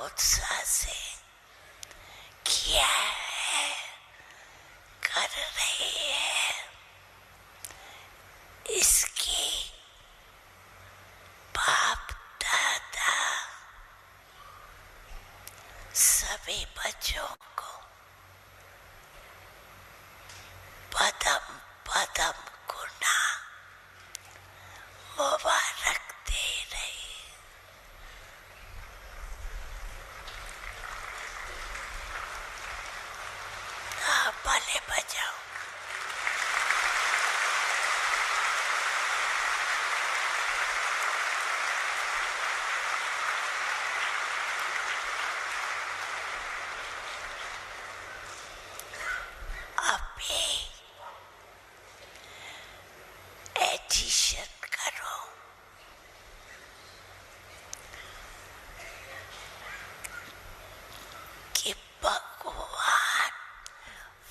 उत्साह से किया है, कर रही है, इसकी बाप दादा सभी बच्चों को पदम पदम गुना मुबारक दे रही। भले बजाओ। अभी एडिशन करो। कि भगवान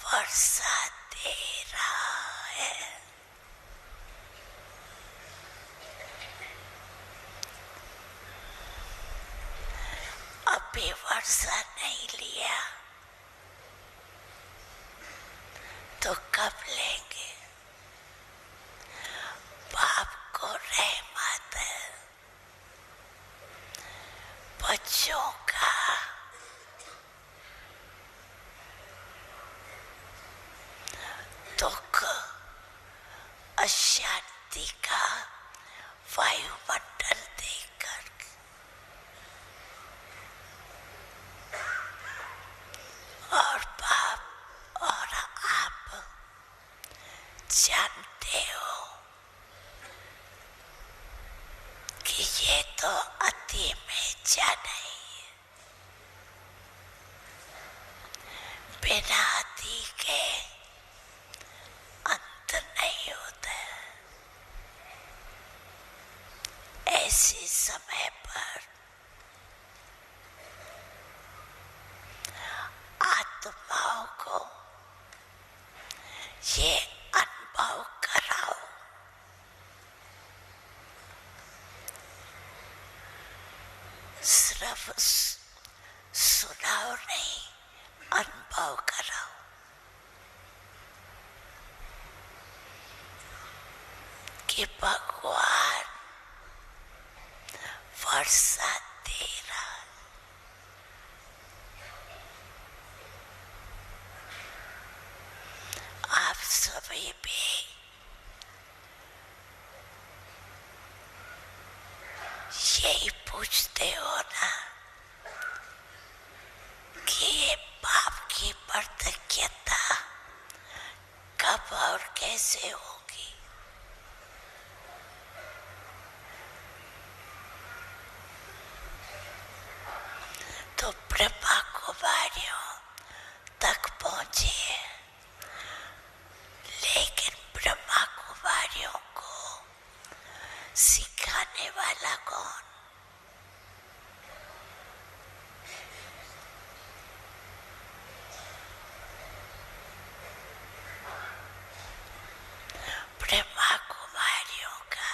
वर्षा दे रहा है। अभी वर्षा नहीं लिया तो कब लेंगे? बाप को रहमत है, बच्चों का दुख अशांति का वायुमंडल देकर और बाप और आप जानते हो कि ये तो अति में जा नहीं है। बिना अति के अंत नहीं होता। ऐसे समय पर आत्माओं को ये अनुभव कराओ। सिर्फ सुनाओ नहीं, अनुभव कराओ। कि भगवान वर्षा दे रहा है। आप सभी भी यही पूछते हो ना कि ये पाप की प्रतिज्ञता कब और कैसे होगी? तो ब्रह्मा कुमारियों तक पहुंचे, लेकिन ब्रह्मा कुमारियों को सिखाने वाला कौन? ब्रह्मा कुमारियों का,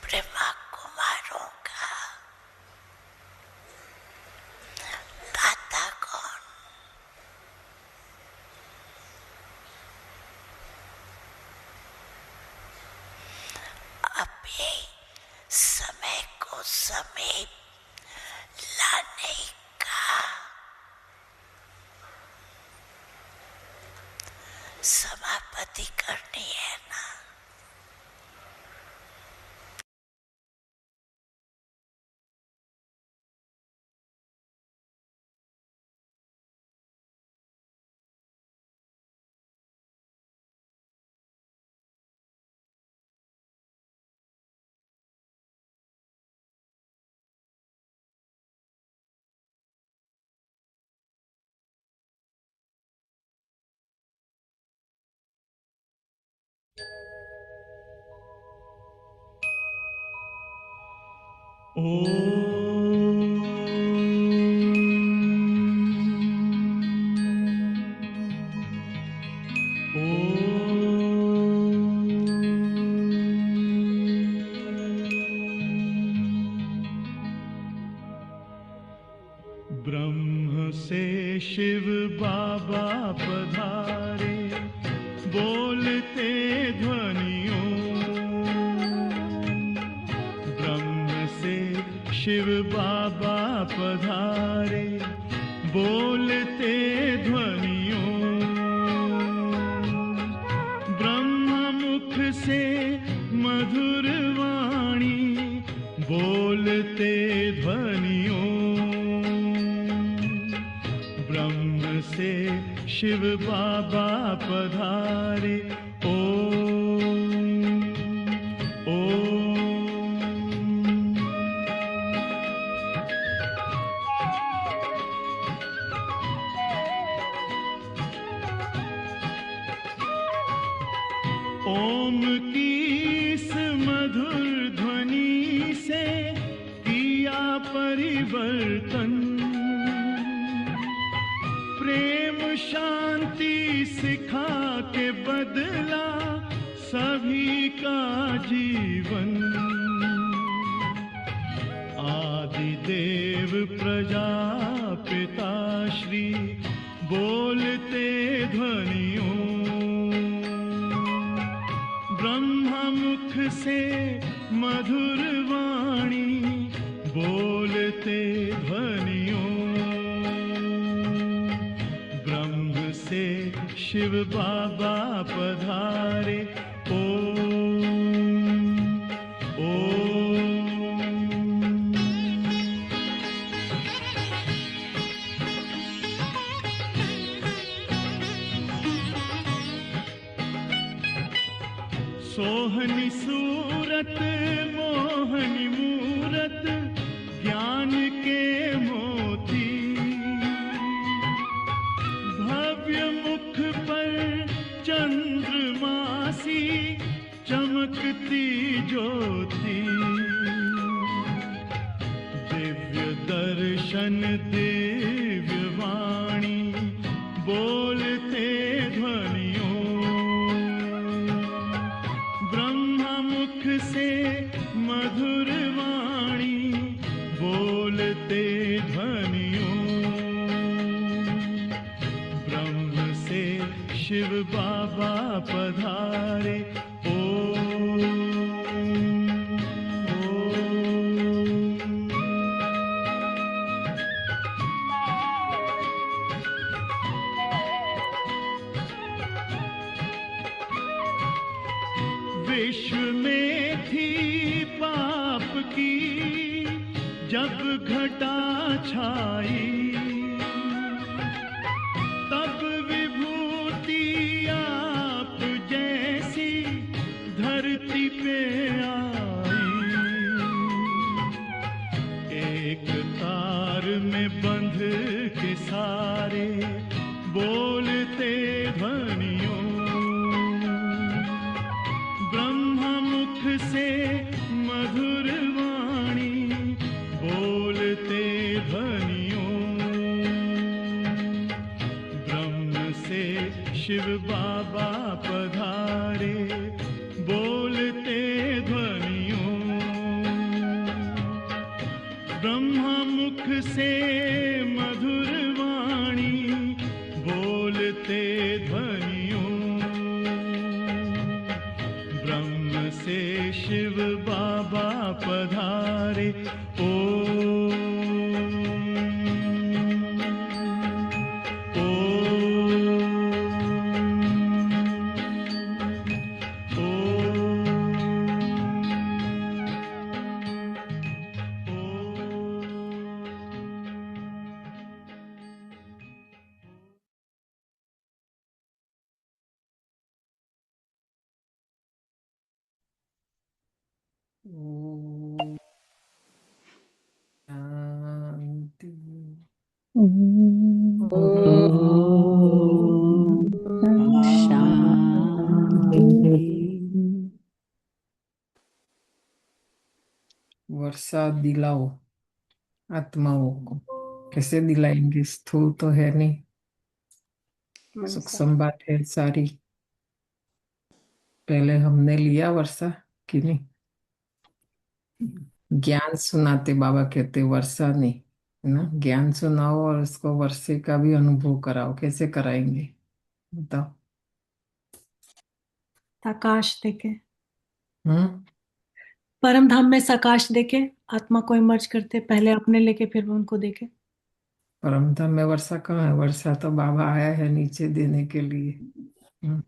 ब्रह्मा कुमारों का दाता कौन? अभी समय को समीप लाने का समाप्ति करनी है ना। ब्रह्म से शिव बाबा पधारे, बोलते ध्वनियों। ब्रह्म से शिव बाबा पधारे, बोलते ध्वनियों। ब्रह्म मुख से मधुर वाणी, बोलते ध्वनियों। ब्रह्म से शिव बाबा पधारे, ओम ओम। ओम की इस मधुर ध्वनि से किया परिवर्तन। प्रेम शांति सिखा के बदला सभी का जीवन। आदि देव प्रजापिता श्री, बोलते ध्वनियों। ब्रह्मा मुख से मधुर वाणी, बोलते ध्वनियों। ब्रह्म से शिव बाबा पधारे, ओम ओम। सोहनी सूरत मोहनी मूरत, ज्ञान के मोती। भव्य मुख पर चंद्रमासी, चमकती ज्योति। दिव्य दर्शन दिव्य वाणी, बोलते ध्वनियों। ब्रह्मा मुख से मधुर वाणी, बोलते ध्वनियों। ब्रह्म से शिव बाबा पधारे, ओम ओम। विश्व में थी पाप की जब घटा छाई, तब विभूति आप जैसी धरती पे आई। एक तार में बंध के सारे, बोलते ध्वनियों। ब्रह्मा मुख से मधुर वाणी, बोलते ध्वनियों। ब्रह्म से शिव बाबा पधारे, बोलते ध्वनियों। ब्रह्मा मुख से मधुर वाणी, बोलते ध्वनियों। ब्रह्म से शिव बाबा पधारे, ओम ओम शांति। ओम शांति। वर्षा दिलाओ आत्माओं को। कैसे दिलाएंगे? स्थूल तो है नहीं, सूक्ष्म बात है सारी। पहले हमने लिया वर्षा कि नहीं? ज्ञान सुनाते बाबा कहते वर्षा नहीं, है ना। ज्ञान सुनाओ और उसको वर्षे का भी अनुभव कराओ, कैसे कराएंगे बताओ। साकाश देके, हम्म। परम धाम में साकाश देके आत्मा को इमर्ज करते, पहले अपने लेके फिर उनको देके। परमधाम में वर्षा कहाँ है? वर्षा तो बाबा आया है नीचे देने के लिए। हम्म।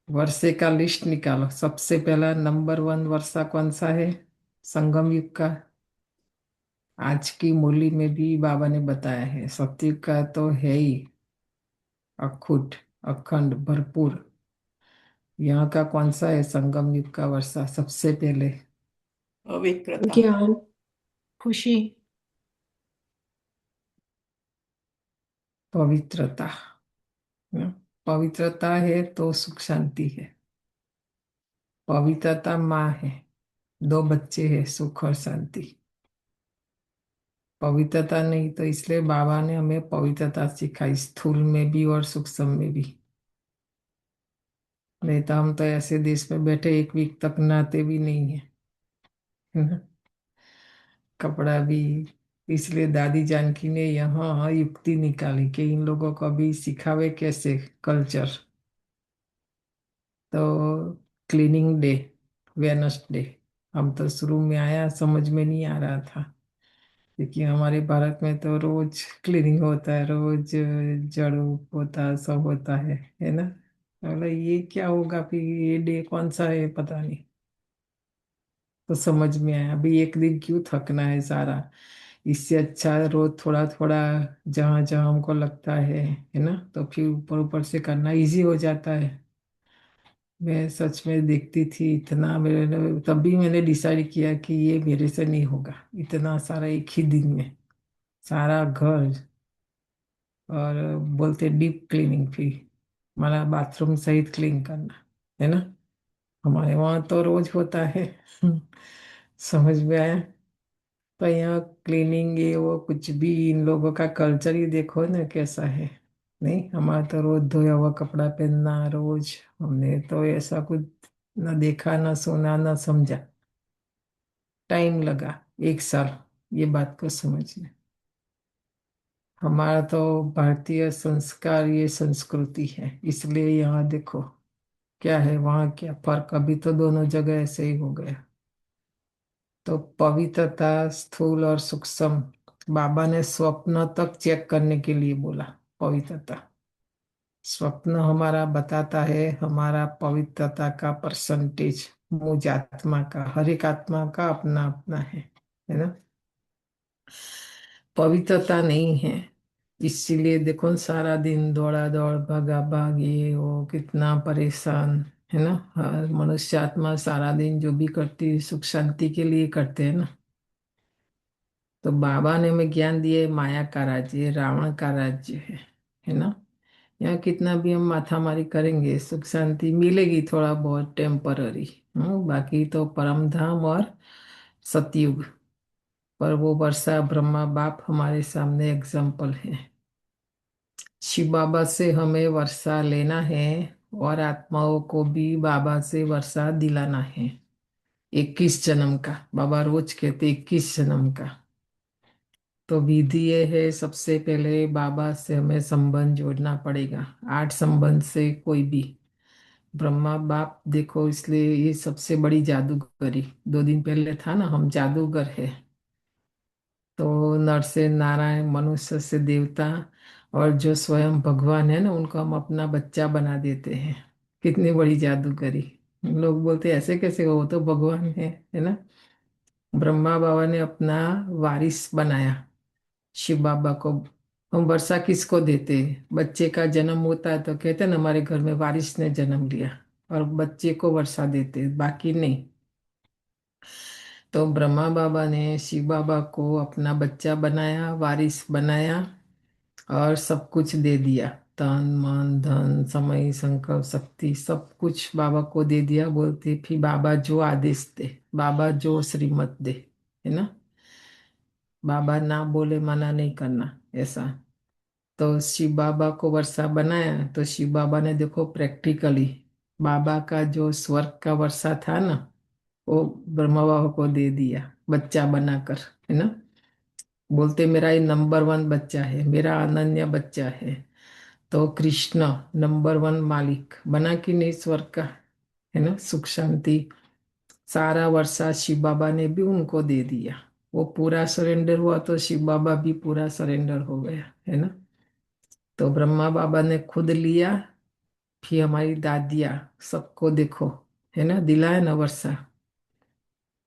वर्षे का लिस्ट निकालो। सबसे पहला नंबर 1 वर्षा कौन सा है? संगम युग का। आज की मुरली में भी बाबा ने बताया है, सतयुग का तो है ही, अखुट, अखंड, भरपूर। यहाँ का कौन सा है? संगम युग का वर्षा सबसे पहले। पवित्रता। ज्ञान, खुशी, पवित्रता। पवित्रता है तो सुख शांति है। पवित्रता माँ है, 2 बच्चे हैं, सुख और शांति। पवित्रता नहीं तो इसलिए बाबा ने हमें पवित्रता सिखाई, स्थूल में भी और सूक्ष्म में भी। नहीं तो हम तो ऐसे देश में बैठे 1 वीक तक नहाते भी नहीं है, है ना। कपड़ा भी। इसलिए दादी जानकी ने यहाँ युक्ति निकाली कि इन लोगों को भी सिखावे कैसे कल्चर। तो क्लीनिंग डे, वेनसडे, हम तो शुरू में आया समझ में नहीं आ रहा था, क्योंकि हमारे भारत में तो रोज क्लीनिंग होता है, रोज झाड़ू होता सब होता है ना। बोला ये क्या होगा फिर, ये डे कौन सा है पता नहीं। तो समझ में आया अभी एक दिन क्यों थकना है सारा। इससे अच्छा रोज थोड़ा थोड़ा, जहाँ जहाँ हमको लगता है ना, तो फिर ऊपर ऊपर से करना इजी हो जाता है। मैं सच में देखती थी इतना, मेरे तब भी मैंने डिसाइड किया कि ये मेरे से नहीं होगा, इतना सारा एक ही दिन में सारा घर। और बोलते डीप क्लीनिंग भी, हमारा बाथरूम सहित क्लीन करना, है ना। हमारे वहाँ तो रोज होता है। समझ में आया। तो यहाँ क्लीनिंग ये वो कुछ भी, इन लोगों का कल्चर ही देखो ना कैसा है। नहीं, हमारा तो रोज धोया हुआ कपड़ा पहनना रोज। हमने तो ऐसा कुछ ना देखा, ना सुना, ना समझा। टाइम लगा 1 साल ये बात को समझने। हमारा तो भारतीय संस्कार, ये संस्कृति है, इसलिए यहाँ देखो क्या है, वहाँ क्या फर्क। अभी तो दोनों जगह ऐसे ही हो गया। तो पवित्रता, स्थूल और सूक्ष्म, बाबा ने स्वप्न तक चेक करने के लिए बोला। पवित्रता, स्वप्न हमारा बताता है हमारा पवित्रता का परसेंटेज। मुझ आत्मा का, हर एक आत्मा का अपना अपना है ना। पवित्रता नहीं है, इसीलिए देखो सारा दिन दौड़ा दौड़, भागा भाग, ये वो, कितना परेशान, है ना। हर मनुष्य आत्मा सारा दिन जो भी करती है सुख शांति के लिए करते हैं ना। तो बाबा ने हमें ज्ञान दिए, माया का राज्य, रावण का राज्य है ना। यहाँ कितना भी हम माथामारी करेंगे सुख शांति मिलेगी, थोड़ा बहुत टेम्पररी। बाकी तो परम धाम और सतयुग। पर वो वर्षा ब्रह्मा बाप हमारे सामने एग्जाम्पल है। शिव बाबा से हमें वर्षा लेना है और आत्माओं को भी बाबा से वर्षा दिलाना है। 21 जन्म का, बाबा रोज कहते 21 जन्म का। तो विधि ये है, सबसे पहले बाबा से हमें संबंध जोड़ना पड़ेगा। 8 संबंध से कोई भी। ब्रह्मा बाप देखो, इसलिए ये सबसे बड़ी जादूगरी। 2 दिन पहले था ना, हम जादूगर है। तो नर से नारायण, मनुष्य से देवता, और जो स्वयं भगवान है ना उनको हम अपना बच्चा बना देते हैं। कितनी बड़ी जादूगरी। लोग बोलते ऐसे कैसे, वो तो भगवान है ना। ब्रह्मा बाबा ने अपना वारिस बनाया शिव बाबा को। हम वर्षा किसको देते हैं? बच्चे का जन्म होता है तो कहते हैं ना हमारे घर में वारिस ने जन्म लिया, और बच्चे को वर्षा देते हैं, बाकी नहीं। तो ब्रह्मा बाबा ने शिव बाबा को अपना बच्चा बनाया, वारिस बनाया, और सब कुछ दे दिया। तन मन धन समय संकल्प शक्ति सब कुछ बाबा को दे दिया। बोलते फिर बाबा जो आदेश दे, बाबा जो श्रीमत दे, है ना। बाबा ना बोले मना नहीं करना, ऐसा। तो शिव बाबा को वर्षा बनाया, तो शिव बाबा ने देखो प्रैक्टिकली बाबा का जो स्वर्ग का वर्षा था ना, वो ब्रह्मा बाबा को दे दिया बच्चा बनाकर, है ना। बोलते मेरा ये नंबर वन बच्चा है, मेरा अनन्य बच्चा है। तो कृष्ण नंबर वन मालिक बना कि नहीं स्वर्ग का, है ना, सुख शांति सारा वर्षा शिव बाबा ने भी उनको दे दिया। वो पूरा सरेंडर हुआ तो शिव बाबा भी पूरा सरेंडर हो गया, है ना। तो ब्रह्मा बाबा ने खुद लिया, फिर हमारी दादिया सबको देखो, है ना, दिलाया ना वर्षा।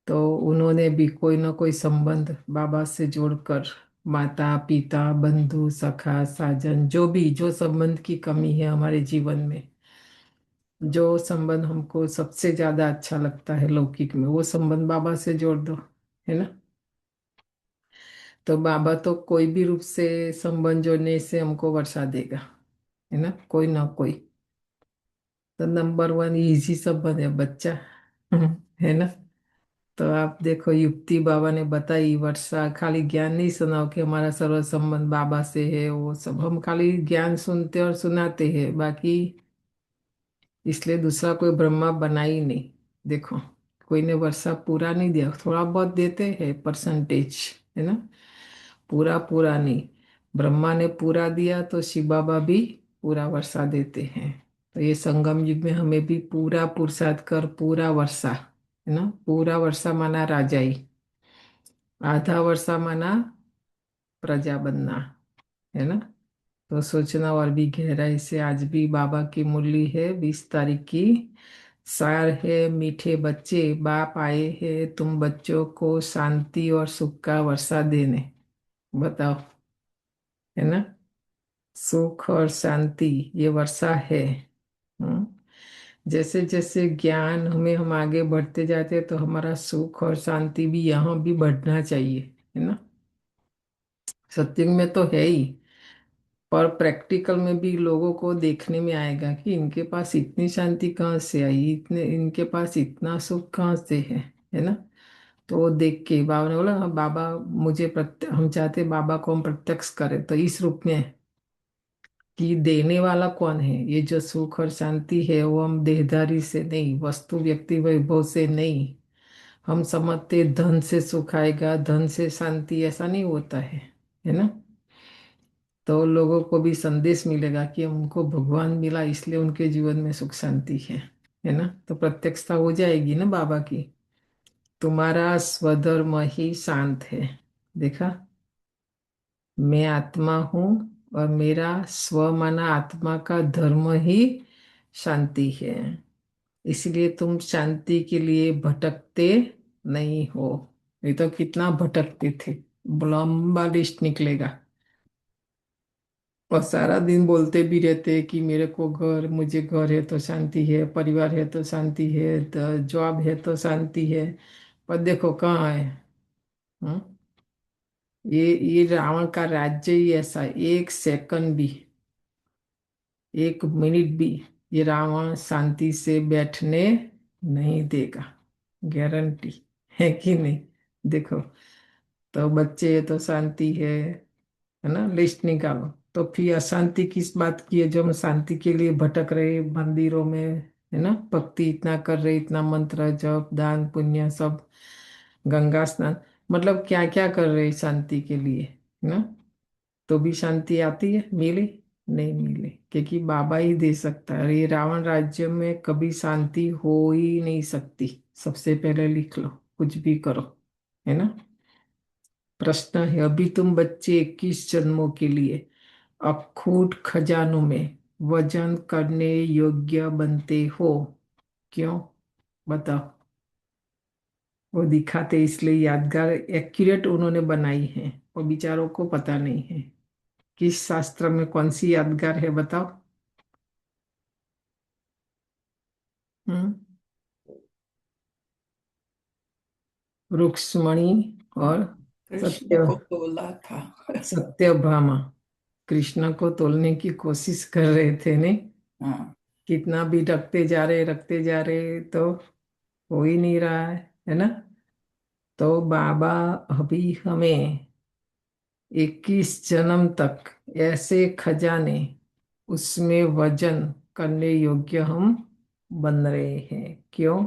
तो उन्होंने भी कोई ना कोई संबंध बाबा से जोड़कर, माता पिता बंधु सखा साजन जो भी, जो संबंध की कमी है हमारे जीवन में, जो संबंध हमको सबसे ज्यादा अच्छा लगता है लौकिक में, वो संबंध बाबा से जोड़ दो, है ना। तो बाबा तो कोई भी रूप से संबंध जोड़ने से हमको वर्षा देगा, है ना, कोई ना कोई। तो नंबर वन इजी संबंध है बच्चा, है ना। तो आप देखो युक्ति बाबा ने बताई, वर्षा खाली ज्ञान नहीं सुनाओ कि हमारा सर्व संबंध बाबा से है, वो सब हम खाली ज्ञान सुनते और सुनाते हैं, बाकी इसलिए दूसरा कोई ब्रह्मा बना ही नहीं। देखो कोई ने वर्षा पूरा नहीं दिया, थोड़ा बहुत देते हैं परसेंटेज, है ना, पूरा पूरा नहीं। ब्रह्मा ने पूरा दिया तो शिव बाबा भी पूरा वर्षा देते हैं। तो ये संगम युग में हमें भी पूरा पुरुषार्थ कर पूरा वर्षा, है ना, पूरा वर्षा माना राजाई, आधा वर्षा माना प्रजा बनना, है ना। तो सोचना और भी गहराई से, आज भी बाबा की मुरली है 20 तारीख की, सार है मीठे बच्चे, बाप आए हैं तुम बच्चों को शांति और सुख का वर्षा देने। बताओ, है ना, सुख और शांति ये वर्षा है। हम्म। जैसे जैसे ज्ञान हमें, हम आगे बढ़ते जाते हैं तो हमारा सुख और शांति भी यहाँ भी बढ़ना चाहिए, है ना। सत्युग में तो है ही, पर प्रैक्टिकल में भी लोगों को देखने में आएगा कि इनके पास इतनी शांति कहाँ से आई, इतने इनके पास इतना सुख कहाँ से है ना। तो वो देख के बाबा ने बोला, हाँ बाबा मुझे हम चाहते बाबा को हम प्रत्यक्ष करें, तो इस रूप में कि देने वाला कौन है, ये जो सुख और शांति है वो हम देहधारी से नहीं, वस्तु व्यक्ति वैभव से नहीं। हम समझते धन से सुख आएगा, धन से शांति, ऐसा नहीं होता है ना। तो लोगों को भी संदेश मिलेगा कि उनको भगवान मिला इसलिए उनके जीवन में सुख शांति है ना। तो प्रत्यक्षता हो जाएगी ना बाबा की, तुम्हारा स्वधर्म ही शांत है। देखा, मैं आत्मा हूँ और मेरा स्व माना आत्मा का धर्म ही शांति है, इसलिए तुम शांति के लिए भटकते नहीं हो। ये तो कितना भटकते थे, लंबा लिस्ट निकलेगा। और सारा दिन बोलते भी रहते हैं कि मेरे को घर, मुझे घर है तो शांति है, परिवार है तो शांति है, तो जॉब है तो शांति है। पर देखो कहाँ है। हम्म? ये रावण का राज्य ही ऐसा है, एक सेकंड भी, एक मिनट भी ये रावण शांति से बैठने नहीं देगा, गारंटी है कि नहीं। देखो, तो बच्चे है तो शांति है ना, लिस्ट निकालो। तो फिर अशांति किस बात की है, जो हम शांति के लिए भटक रहे मंदिरों में, है ना, भक्ति इतना कर रहे, इतना मंत्र जप दान पुण्य सब, गंगा स्नान, मतलब क्या क्या कर रहे शांति के लिए, है ना। तो भी शांति आती है, मिली नहीं मिले, क्योंकि बाबा ही दे सकता है। ये रावण राज्य में कभी शांति हो ही नहीं सकती, सबसे पहले लिख लो, कुछ भी करो, है ना। प्रश्न है, अभी तुम बच्चे 21 जन्मों के लिए अखूट खजानों में वजन करने योग्य बनते हो। क्यों, बताओ। वो दिखाते इसलिए यादगार एक्यूरेट उन्होंने बनाई है, और बेचारों को पता नहीं है किस शास्त्र में कौन सी यादगार है, बताओ। हम्म। रुक्मणी और कृष्ण सत्य को तोला था। सत्यभामा कृष्ण को तोलने की कोशिश कर रहे थे, नहीं, हाँ, कितना भी रखते जा रहे तो हो ही नहीं रहा है ना। तो बाबा अभी हमें 21 जन्म तक ऐसे खजाने, उसमें वजन करने योग्य हम बन रहे हैं। क्यों,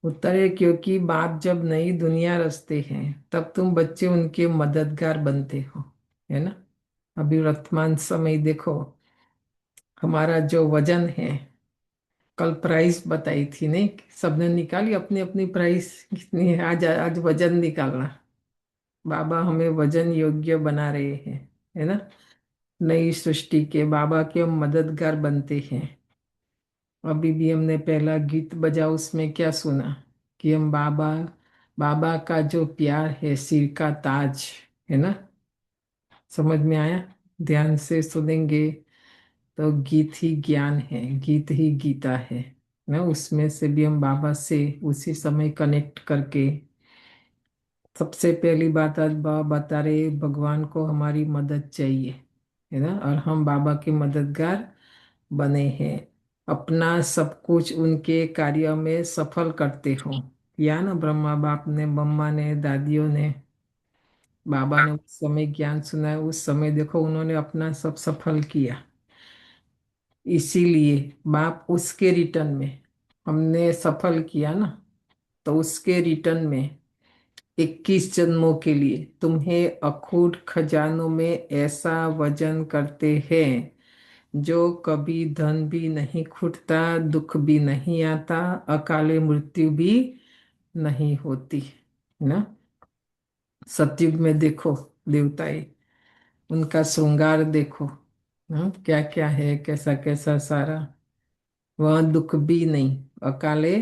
उत्तर है क्योंकि बाप जब नई दुनिया रचते हैं तब तुम बच्चे उनके मददगार बनते हो, है ना। अभी वर्तमान समय देखो, हमारा जो वजन है, कल प्राइस बताई थी नहीं, सबने निकाली अपनी अपनी प्राइस कितनी है। आज आज वजन निकालना, बाबा हमें वजन योग्य बना रहे हैं, है ना। नई सृष्टि के बाबा के हम मददगार बनते हैं। अभी भी हमने पहला गीत बजा, उसमें क्या सुना कि हम बाबा, बाबा का जो प्यार है सिर का ताज, है ना। समझ में आया? ध्यान से सुनेंगे तो गीत ही ज्ञान है, गीत ही गीता है ना। उसमें से भी हम बाबा से उसी समय कनेक्ट करके, सबसे पहली बात आज बाबा बता रहे भगवान को हमारी मदद चाहिए, है ना। और हम बाबा के मददगार बने हैं, अपना सब कुछ उनके कार्य में सफल करते हो। या ना, ब्रह्मा बाप ने, मम्मा ने, दादियों ने, बाबा ने उस समय ज्ञान सुनाया, उस समय देखो उन्होंने अपना सब सफल किया। इसीलिए बाप उसके रिटर्न में, हमने सफल किया ना, तो उसके रिटर्न में 21 जन्मों के लिए तुम्हें अखूट खजानों में ऐसा वजन करते हैं जो कभी धन भी नहीं खुटता, दुख भी नहीं आता, अकाले मृत्यु भी नहीं होती, ना। सतयुग में देखो देवताएं, उनका श्रृंगार देखो, क्या क्या है, कैसा कैसा सारा। वह दुख भी नहीं, अकाले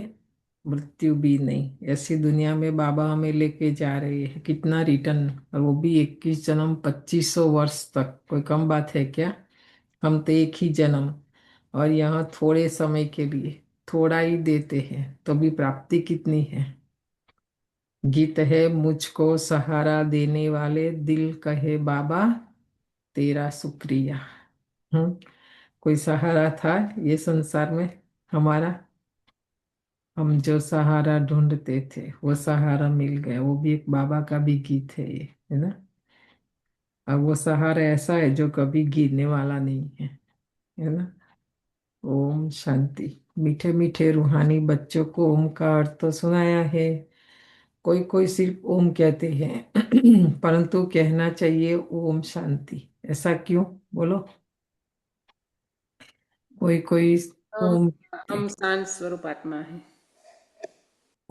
मृत्यु भी नहीं। ऐसी दुनिया में बाबा हमें लेके जा रहे हैं। कितना रिटर्न, और वो भी 21 जन्म, 2500 वर्ष तक। कोई कम बात है क्या? हम तो एक ही जन्म, और यहाँ थोड़े समय के लिए थोड़ा ही देते हैं, तो भी प्राप्ति कितनी है। गीत है, मुझको सहारा देने वाले दिल कहे बाबा तेरा शुक्रिया। हम्म। कोई सहारा था ये संसार में हमारा? हम जो सहारा ढूंढते थे वो सहारा मिल गया। वो भी एक बाबा का भी गीत है ये, है ना। अब वो सहारा ऐसा है जो कभी गिरने वाला नहीं है ना। ओम शांति। मीठे मीठे रूहानी बच्चों को ओम का अर्थ तो सुनाया है। कोई कोई सिर्फ ओम कहते हैं परंतु कहना चाहिए ओम शांति। ऐसा क्यों? बोलो। कोई कोई हम ओम कहते, हम शांत स्वरूप आत्मा है।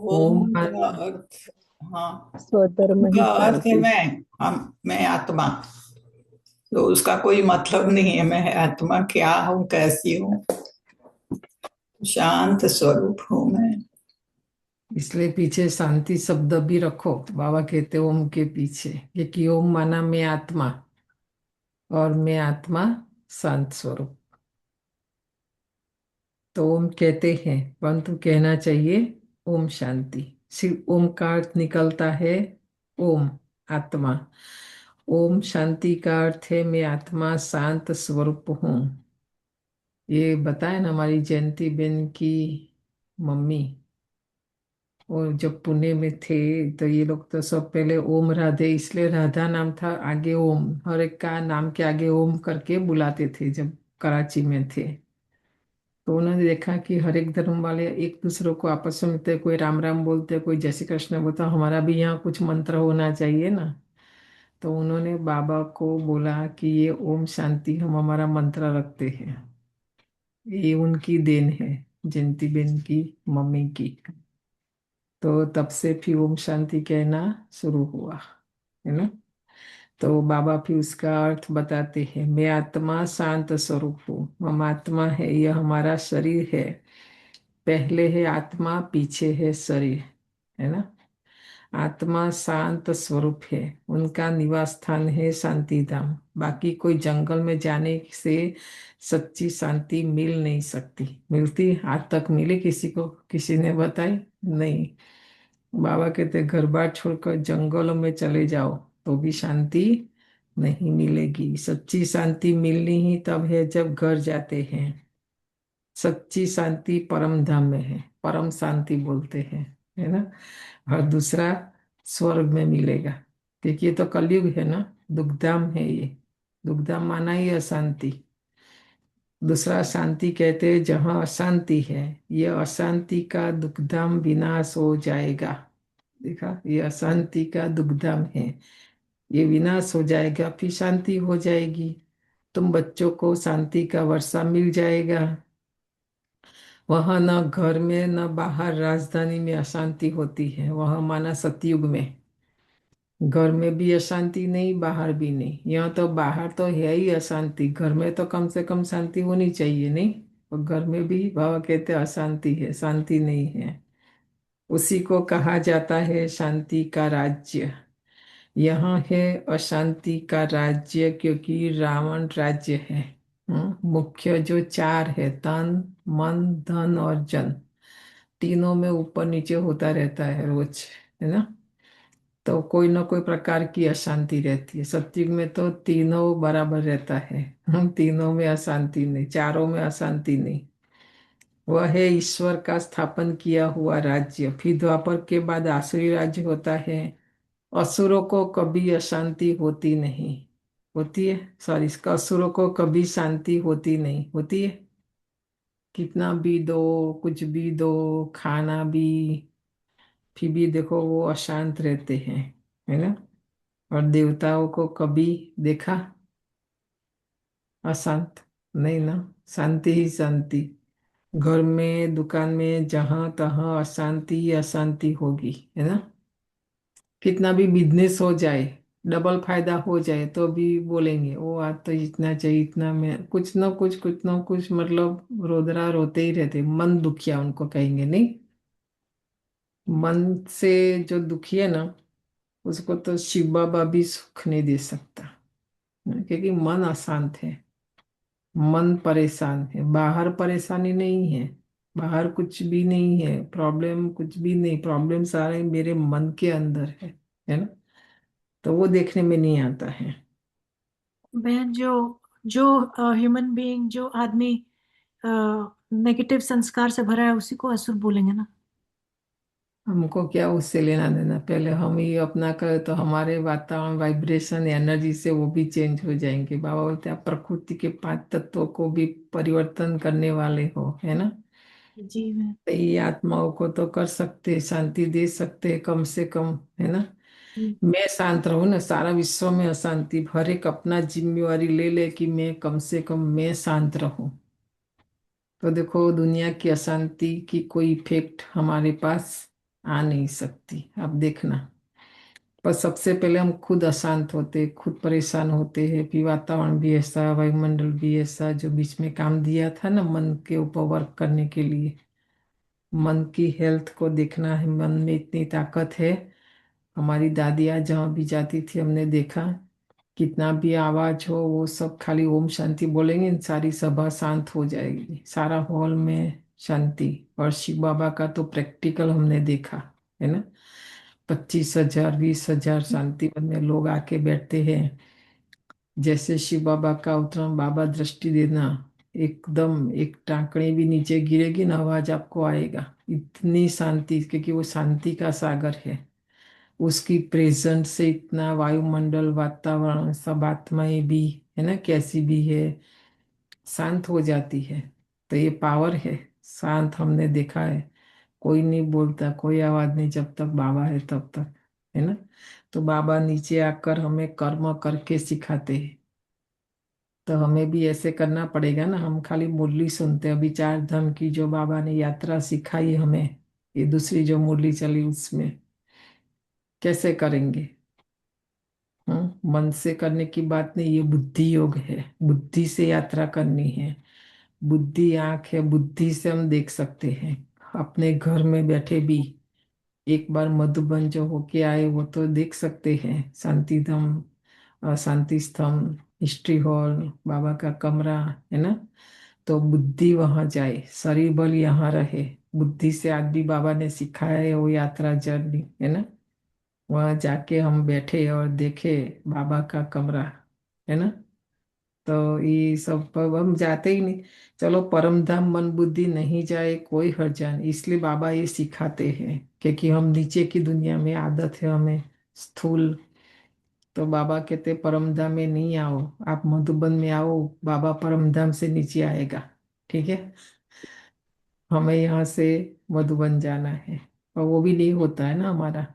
ओम ओम का अर्थ, हाँ, स्वधर्म ओम ही का अर्थ है शांति। मैं आत्मा। तो उसका कोई मतलब नहीं है मैं आत्मा क्या हूँ, कैसी हूँ। शांत स्वरूप हूँ मैं। इसलिए पीछे शांति शब्द भी रखो। बाबा कहते ओम के पीछे, क्योंकि ओम माना मैं आत्मा, और मैं आत्मा शांत स्वरूप। तो ओम कहते हैं, परंतु कहना चाहिए ओम शांति। सिर्फ ओम का अर्थ निकलता है ओम, आत्मा। ओम शांति का अर्थ है मैं आत्मा शांत स्वरूप हूँ। ये बताया ना हमारी जयंती बेन की मम्मी, और जब पुणे में थे तो ये लोग तो सब पहले ओम राधे, इसलिए राधा नाम था, आगे ओम, हर एक का नाम के आगे ओम करके बुलाते थे जब कराची में थे। तो उन्होंने देखा कि हर एक धर्म वाले एक दूसरे को आपस में मिलते, कोई राम राम बोलते, कोई जय श्री कृष्ण बोलता, हमारा भी यहाँ कुछ मंत्र होना चाहिए ना। तो उन्होंने बाबा को बोला कि ये ओम शांति हम हमारा मंत्र रखते हैं। ये उनकी देन है, जयंती बेन की मम्मी की। तो तब से फिर ओम शांति कहना शुरू हुआ, है ना। तो बाबा फिर उसका अर्थ बताते हैं, मैं आत्मा शांत स्वरूप हूँ। हम आत्मा है, यह हमारा शरीर है। पहले है आत्मा, पीछे है शरीर, है ना। आत्मा शांत स्वरूप है, उनका निवास स्थान है शांति धाम। बाकी कोई जंगल में जाने से सच्ची शांति मिल नहीं सकती। मिलती आज तक मिली किसी को? किसी ने बताई नहीं। बाबा कहते घर बार छोड़कर जंगलों में चले जाओ तो भी शांति नहीं मिलेगी। सच्ची शांति मिलनी ही तब है जब घर जाते हैं। सच्ची शांति परम धाम में है, परम शांति बोलते हैं, है ना। और दूसरा स्वर्ग में मिलेगा, क्योंकि ये तो कलयुग है ना, दुखधाम है ये। दुखधाम माना ही अशांति। दूसरा शांति कहते हैं जहाँ अशांति है, ये अशांति का दुखधाम विनाश हो जाएगा। देखा, ये अशांति का दुखधाम है, ये विनाश हो जाएगा, फिर शांति हो जाएगी। तुम बच्चों को शांति का वर्षा मिल जाएगा। वहां न घर में न बाहर राजधानी में अशांति होती है, वहां माना सतयुग में घर में भी अशांति नहीं, बाहर भी नहीं। यहाँ तो बाहर तो है ही अशांति, घर में तो कम से कम शांति होनी चाहिए नहीं। और घर में भी बाबा कहते अशांति है, शांति नहीं है। उसी को कहा जाता है शांति का राज्य। यहाँ है अशांति का राज्य, क्योंकि रावण राज्य है। मुख्य जो चार है, तन मन धन और जन, तीनों में ऊपर नीचे होता रहता है रोज, है ना। तो कोई ना कोई प्रकार की अशांति रहती है। सत्युग में तो तीनों बराबर रहता है। तीनों में अशांति नहीं, चारों में अशांति नहीं। वह है ईश्वर का स्थापन किया हुआ राज्य। फिर द्वापर के बाद आसुरी राज्य होता है। असुरों को कभी अशांति होती नहीं, होती है, सॉरी, इसका असुरों को कभी शांति होती नहीं, होती है। कितना भी दो, कुछ भी दो, खाना भी, फिर भी देखो वो अशांत रहते हैं, है ना। और देवताओं को कभी देखा अशांत? नहीं ना, शांति ही शांति। घर में दुकान में जहां तहां अशांति ही अशांति होगी, है ना। कितना भी बिजनेस हो जाए, डबल फायदा हो जाए, तो भी बोलेंगे वो आज तो इतना चाहिए, इतना में कुछ ना कुछ, मतलब रोदरा रोते ही रहते, मन दुखिया उनको कहेंगे नहीं। मन से जो दुखी है ना, उसको तो शिव बाबा भी सुख नहीं दे सकता, क्योंकि मन अशांत है, मन परेशान है। बाहर परेशानी नहीं है, बाहर कुछ भी नहीं है, प्रॉब्लम कुछ भी नहीं, प्रॉब्लम सारे मेरे मन के अंदर है ना। तो वो देखने में नहीं आता है। बहन, जो जो ह्यूमन बीइंग, जो आदमी नेगेटिव संस्कार से भरा है, उसी को असुर बोलेंगे ना। हमको क्या उससे लेना देना, पहले हम ही अपना करें तो हमारे वातावरण, वाइब्रेशन, एनर्जी से वो भी चेंज हो जाएंगे। बाबा बोलते हैं आप प्रकृति के 5 तत्वों को भी परिवर्तन करने वाले हो, है ना। जी बहन। तो ये आत्माओं को तो कर सकते, शांति दे सकते कम से कम, है ना। मैं शांत रहूं ना, सारा विश्व में अशांति, हर एक अपना जिम्मेवारी ले ले कि मैं कम से कम मैं शांत रहूं। तो देखो दुनिया की अशांति की कोई इफेक्ट हमारे पास आ नहीं सकती। अब देखना, पर सबसे पहले हम खुद अशांत होते, खुद परेशान होते हैं, फिर वातावरण भी ऐसा, वायुमंडल भी ऐसा। जो बीच में काम दिया था ना मन के ऊपर वर्क करने के लिए, मन की हेल्थ को देखना है, मन में इतनी ताकत है। हमारी दादियाँ जहाँ भी जाती थी, हमने देखा कितना भी आवाज हो, वो सब खाली ओम शांति बोलेंगे, सारी सभा शांत हो जाएगी, सारा हॉल में शांति। और शिव बाबा का तो प्रैक्टिकल हमने देखा, है ना। 25,000 20,000 शांति वन में लोग आके बैठते हैं। जैसे शिव बाबा का अवतरण, बाबा दृष्टि देना, एकदम एक टांकनी भी नीचे गिरेगी ना, आवाज आपको आएगा। इतनी शांति, क्योंकि वो शांति का सागर है। उसकी प्रेजेंस से इतना वायुमंडल, वातावरण, सब आत्माएं भी, है ना, कैसी भी है, शांत हो जाती है। तो ये पावर है, शांत हमने देखा है। कोई नहीं बोलता, कोई आवाज नहीं, जब तक बाबा है तब तक, है ना। तो बाबा नीचे आकर हमें कर्म करके सिखाते हैं। तो हमें भी ऐसे करना पड़ेगा ना। हम खाली मुरली सुनते हैं, अभी 4 धाम की जो बाबा ने यात्रा सिखाई हमें, ये दूसरी जो मुरली चली उसमें कैसे करेंगे? मन से करने की बात नहीं, ये बुद्धि योग है, बुद्धि से यात्रा करनी है। बुद्धि आंख है, बुद्धि से हम देख सकते हैं अपने घर में बैठे भी। एक बार मधुबन जो होके आए वो तो देख सकते हैं, शांति धाम, शांति स्तंभ, हिस्ट्री हॉल, बाबा का कमरा, है ना। तो बुद्धि वहां जाए, शरीर बल यहाँ रहे, बुद्धि से आज भी बाबा ने सिखाया है वो यात्रा जर्नी, है ना। वहां जाके हम बैठे और देखे बाबा का कमरा, है ना। तो ये सब पर हम जाते ही नहीं। चलो परम धाम मन बुद्धि नहीं जाए कोई हर्जा नहीं, इसलिए बाबा ये सिखाते हैं, क्योंकि हम नीचे की दुनिया में आदत है हमें स्थूल। तो बाबा कहते परमधाम में नहीं आओ, आप मधुबन में आओ, बाबा परमधाम से नीचे आएगा। ठीक है, हमें यहाँ से मधुबन जाना है, और वो भी नहीं होता है ना हमारा।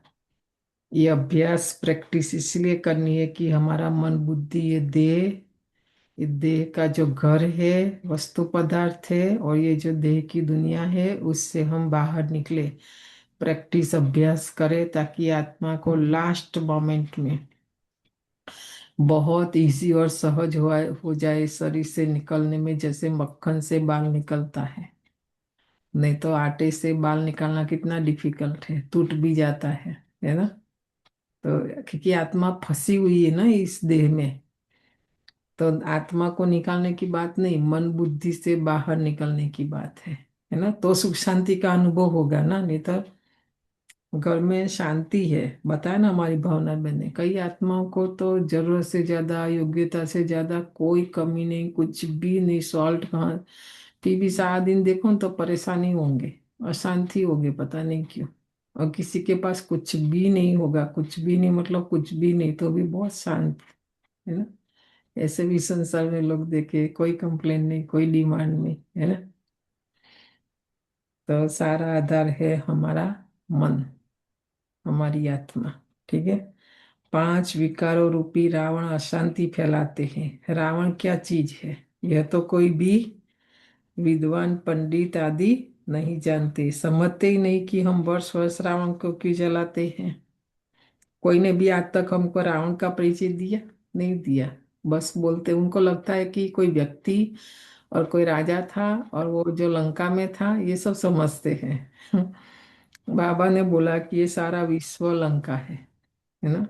ये अभ्यास प्रैक्टिस इसलिए करनी है कि हमारा मन बुद्धि ये देह का जो घर है, वस्तु पदार्थ है, और ये जो देह की दुनिया है, उससे हम बाहर निकले। प्रैक्टिस अभ्यास करें ताकि आत्मा को लास्ट मोमेंट में बहुत इजी और सहज हो जाए शरीर से निकलने में, जैसे मक्खन से बाल निकलता है। नहीं तो आटे से बाल निकालना कितना डिफिकल्ट है, टूट भी जाता है ना। तो क्योंकि आत्मा फंसी हुई है ना इस देह में, तो आत्मा को निकालने की बात नहीं, मन बुद्धि से बाहर निकलने की बात है ना। तो सुख शांति का अनुभव होगा ना, नहीं तो घर में शांति है, बताया ना हमारी भावना बने। कई आत्माओं को तो जरूरत से ज्यादा, योग्यता से ज्यादा कोई कमी नहीं, कुछ भी नहीं, सॉल्ट कहाँ, टीवी सारा दिन देखो तो परेशानी होंगे, अशांति होगी, पता नहीं क्यों। और किसी के पास कुछ भी नहीं होगा, कुछ भी नहीं मतलब कुछ भी नहीं, तो भी बहुत शांत, है ना। ऐसे भी संसार में लोग देखे, कोई कंप्लेन नहीं, कोई डिमांड नहीं, है ना। तो सारा आधार है हमारा मन, हमारी आत्मा। ठीक है, पांच विकारों रूपी रावण अशांति फैलाते हैं। रावण क्या चीज है, यह तो कोई भी विद्वान पंडित आदि नहीं जानते, समझते ही नहीं कि हम वर्ष वर्ष रावण को क्यों जलाते हैं। कोई ने भी आज तक हमको रावण का परिचय दिया नहीं दिया, बस बोलते, उनको लगता है कि कोई व्यक्ति और कोई राजा था, और वो जो लंका में था, ये सब समझते हैं। बाबा ने बोला कि ये सारा विश्व लंका है ना।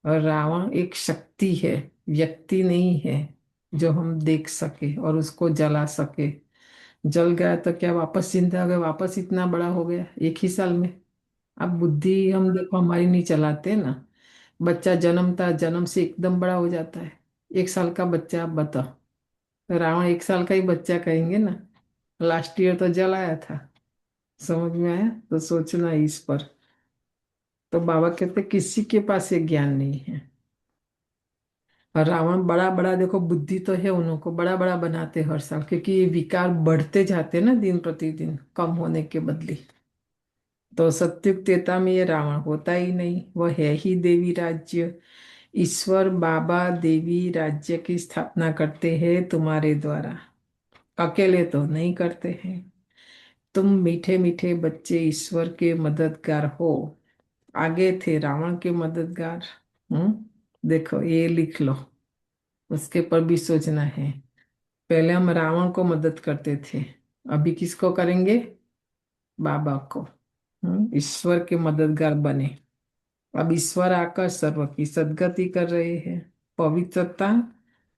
और रावण एक शक्ति है, व्यक्ति नहीं है जो हम देख सके और उसको जला सके। जल गया तो क्या वापस जिंदा हो गया, वापस इतना बड़ा हो गया एक ही साल में। अब बुद्धि हम देखो हमारी नहीं चलाते ना। बच्चा जन्मता, जन्म से एकदम बड़ा हो जाता है, एक साल का बच्चा, आप बताओ। तो रावण एक साल का ही बच्चा कहेंगे ना, लास्ट ईयर तो जलाया था। समझ में आया, तो सोचना इस पर। तो बाबा कहते किसी के पास ये ज्ञान नहीं है। और रावण बड़ा बड़ा देखो, बुद्धि तो है उनको, बड़ा बड़ा बनाते हर साल, क्योंकि ये विकार बढ़ते जाते ना दिन प्रतिदिन, कम होने के बदले। तो सत्युग त्रेता में ये रावण होता ही नहीं, वह है ही देवी राज्य। ईश्वर बाबा देवी राज्य की स्थापना करते हैं तुम्हारे द्वारा, अकेले तो नहीं करते हैं। तुम मीठे मीठे बच्चे ईश्वर के मददगार हो। आगे थे रावण के मददगार। देखो ये लिख लो, उसके पर भी सोचना है। पहले हम रावण को मदद करते थे, अभी किसको करेंगे, बाबा को। ईश्वर के मददगार बने। अब ईश्वर आकर सर्व की सद्गति कर रहे हैं, पवित्रता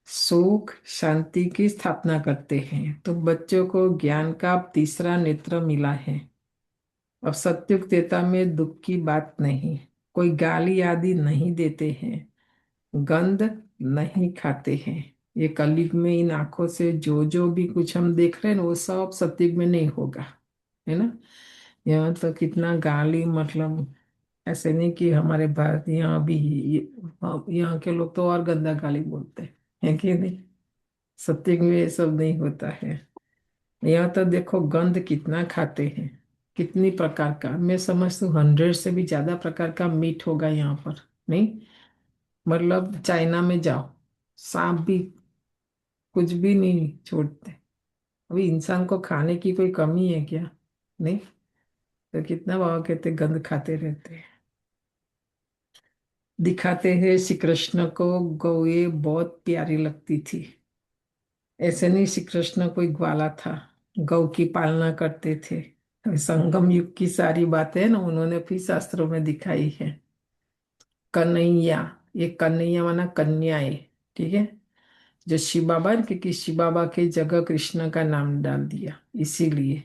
सुख शांति की स्थापना करते हैं। तो बच्चों को ज्ञान का तीसरा नेत्र मिला है। अब सत्युग त्रेता में दुख की बात नहीं, कोई गाली आदि नहीं देते हैं, गंध नहीं खाते हैं। ये कलयुग में इन आंखों से जो जो भी कुछ हम देख रहे हैं ना, वो सब सत्युग में नहीं होगा, है ना। यहाँ तो कितना गाली, मतलब ऐसे नहीं कि हमारे भारत, यहाँ भी यहाँ के लोग तो और गंदा गाली बोलते हैं, है कि नहीं। सत्युग में ये सब नहीं होता है। यहाँ तो देखो गंध कितना खाते हैं, कितनी प्रकार का, मैं समझती हूँ 100 से भी ज्यादा प्रकार का मीट होगा यहाँ पर, नहीं। मतलब चाइना में जाओ, सांप भी कुछ भी नहीं छोड़ते। अभी इंसान को खाने की कोई कमी है क्या, नहीं। तो कितना बाबा कहते गंध खाते रहते हैं। दिखाते हैं श्री कृष्ण को गौए बहुत प्यारी लगती थी। ऐसे नहीं, श्री कृष्ण कोई ग्वाला था, गौ की पालना करते थे। अभी संगम युग की सारी बातें ना उन्होंने भी शास्त्रों में दिखाई है। कन्हैया, ये कन्हैया माना कन्याएं, ठीक है। जो शिव बाबा है, क्योंकि शिव बाबा के जगह कृष्ण का नाम डाल दिया, इसीलिए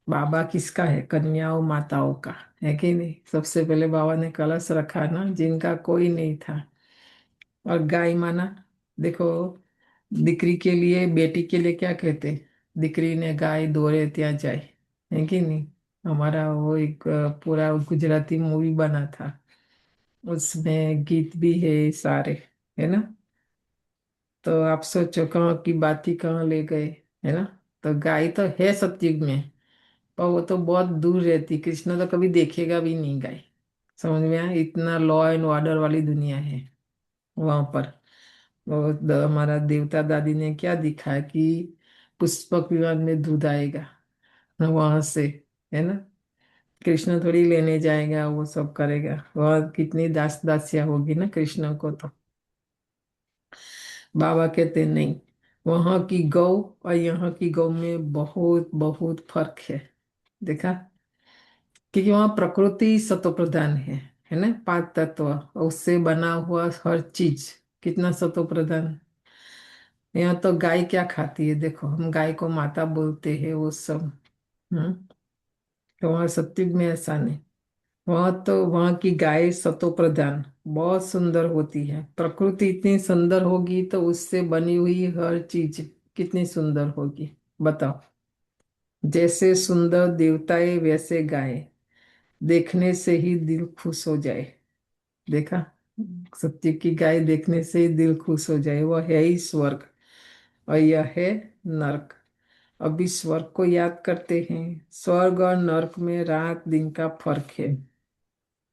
बाबा किसका है, कन्याओं माताओं का, है कि नहीं। सबसे पहले बाबा ने कलश रखा ना, जिनका कोई नहीं था। और गाय माना, देखो दिकरी के लिए, बेटी के लिए क्या कहते, दिकरी ने गाय दोरे त्या जाए, है कि नहीं। हमारा वो एक पूरा गुजराती मूवी बना था, उसमें गीत भी है सारे, है ना। तो आप सोचो कहाँ की बात ही कहाँ ले गए, है ना। तो गाय तो है सतयुग में, पर वो तो बहुत दूर रहती, कृष्ण तो कभी देखेगा भी नहीं गाय। समझ में आया, इतना लॉ एंड ऑर्डर वाली दुनिया है वहां पर। वो हमारा देवता दादी ने क्या दिखाया कि पुष्पक विमान में दूध आएगा वहां से, है ना। कृष्ण थोड़ी लेने जाएगा, वो सब करेगा, वह कितनी दास दासियां होगी ना कृष्ण को तो। बाबा कहते नहीं, वहां की गौ और यहाँ की गौ में बहुत बहुत फर्क है। देखा, क्योंकि वहाँ प्रकृति सतो प्रधान है ना, पांच तत्व और उससे बना हुआ हर चीज कितना सतो प्रधान। यहाँ तो गाय क्या खाती है, देखो हम गाय को माता बोलते हैं वो सब। हम्म। तो वहाँ सत्युग में ऐसा नहीं। वहाँ तो वहाँ की गाय सतो प्रधान बहुत सुंदर होती है, प्रकृति इतनी सुंदर होगी तो उससे बनी हुई हर चीज कितनी सुंदर होगी, बताओ। जैसे सुंदर देवताएं वैसे गाय, देखने से ही दिल खुश हो जाए। देखा, सत्य की गाय देखने से ही दिल खुश हो जाए, वह है ही स्वर्ग और यह है नरक। अभी स्वर्ग को याद करते हैं। स्वर्ग और नरक में रात दिन का फर्क है।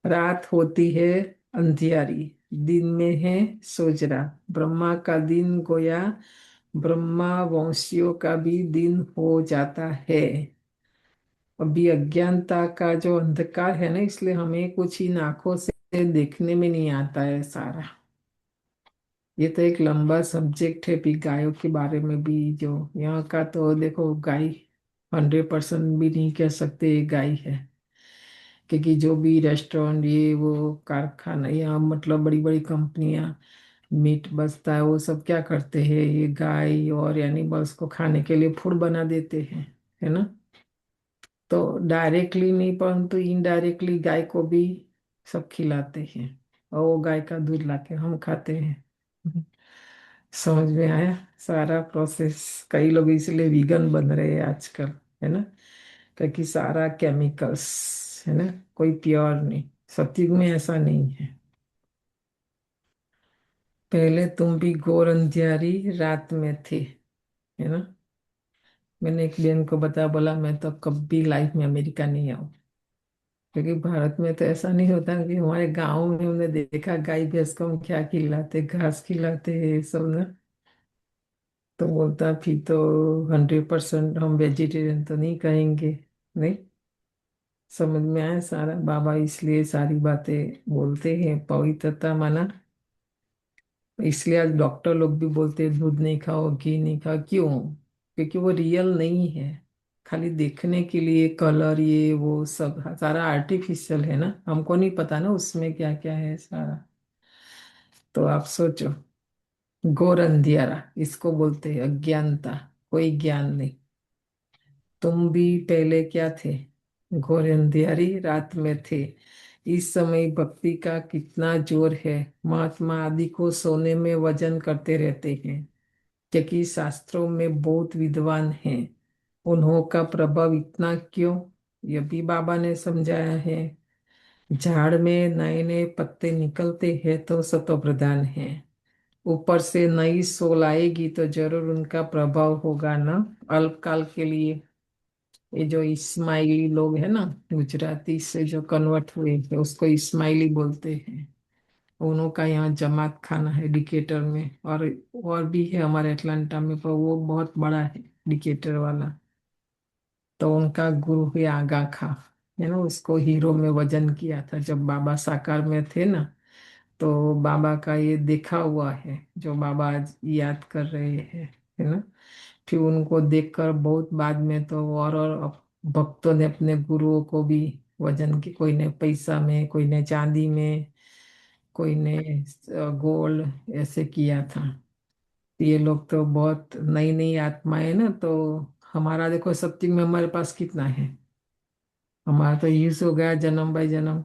रात होती है अंधियारी, दिन में है सोजरा। ब्रह्मा का दिन गोया ब्रह्मा वंशियों का भी दिन हो जाता है। अभी अज्ञानता का जो अंधकार है ना, इसलिए हमें कुछ इन आंखों से देखने में नहीं आता है सारा। ये तो एक लंबा सब्जेक्ट है भी गायों के बारे में भी। जो यहाँ का तो देखो गाय 100% भी नहीं कह सकते ये गाय है, क्योंकि जो भी रेस्टोरेंट ये वो कारखाना या मतलब बड़ी बड़ी कंपनियां मीट बचता है वो सब क्या करते हैं, ये गाय और एनिमल्स को खाने के लिए फूड बना देते हैं, है ना। तो डायरेक्टली नहीं परंतु इनडायरेक्टली गाय को भी सब खिलाते हैं और वो गाय का दूध लाके हम खाते हैं। समझ में आया सारा प्रोसेस। कई लोग इसलिए वीगन बन रहे हैं आजकल, है ना, क्योंकि सारा केमिकल्स, है ना, कोई प्योर नहीं। सत्युग में ऐसा नहीं है। पहले तुम भी घोर अंधियारी रात में थे, है ना। मैंने एक बहन को बताया, बोला मैं तो कभी लाइफ में अमेरिका नहीं आऊँ, क्योंकि भारत में तो ऐसा नहीं होता कि हमारे गाँव में हमने देखा गाय भैंस को हम क्या खिलाते, घास खिलाते हैं ये सब ना। तो बोलता फिर तो 100% हम वेजिटेरियन तो नहीं कहेंगे। नहीं, समझ में आया सारा। बाबा इसलिए सारी बातें बोलते हैं, पवित्रता माना। इसलिए आज डॉक्टर लोग भी बोलते हैं दूध नहीं खाओ, घी नहीं खाओ। क्यों? क्योंकि वो रियल नहीं है, खाली देखने के लिए कलर ये वो सब सारा आर्टिफिशियल है ना, हमको नहीं पता ना उसमें क्या क्या है सारा। तो आप सोचो, घोर अंधियारा इसको बोलते हैं अज्ञानता, कोई ज्ञान नहीं। तुम भी पहले क्या थे, घोर अंधियारी रात में थे। इस समय भक्ति का कितना जोर है। महात्मा आदि को सोने में वजन करते रहते हैं, क्योंकि शास्त्रों में बहुत विद्वान हैं। उन्हों का प्रभाव इतना क्यों, यह भी बाबा ने समझाया है। झाड़ में नए नए पत्ते निकलते हैं तो सतो प्रधान है। ऊपर से नई सोल आएगी तो जरूर उनका प्रभाव होगा ना, अल्पकाल के लिए। ये जो इस्माइली लोग है ना, गुजराती से जो कन्वर्ट हुए थे उसको इस्माइली बोलते हैं। उन्हों का यहाँ जमात खाना है डिकेटर में, और भी है हमारे अटलांटा में, पर वो बहुत बड़ा है डिकेटर वाला। तो उनका गुरु है आगा खा, है ना, उसको हीरो में वजन किया था जब बाबा साकार में थे ना। तो बाबा का ये देखा हुआ है जो बाबा आज याद कर रहे हैं, है ना। फिर उनको देखकर बहुत बाद में तो और भक्तों ने अपने गुरुओं को भी वजन की, कोई ने पैसा में, कोई ने चांदी में, कोई ने गोल्ड ऐसे किया था। ये लोग तो बहुत नई नई आत्माएं ना। तो हमारा देखो सत्युग में हमारे पास कितना है, हमारा तो यूज हो गया जन्म बाय जन्म।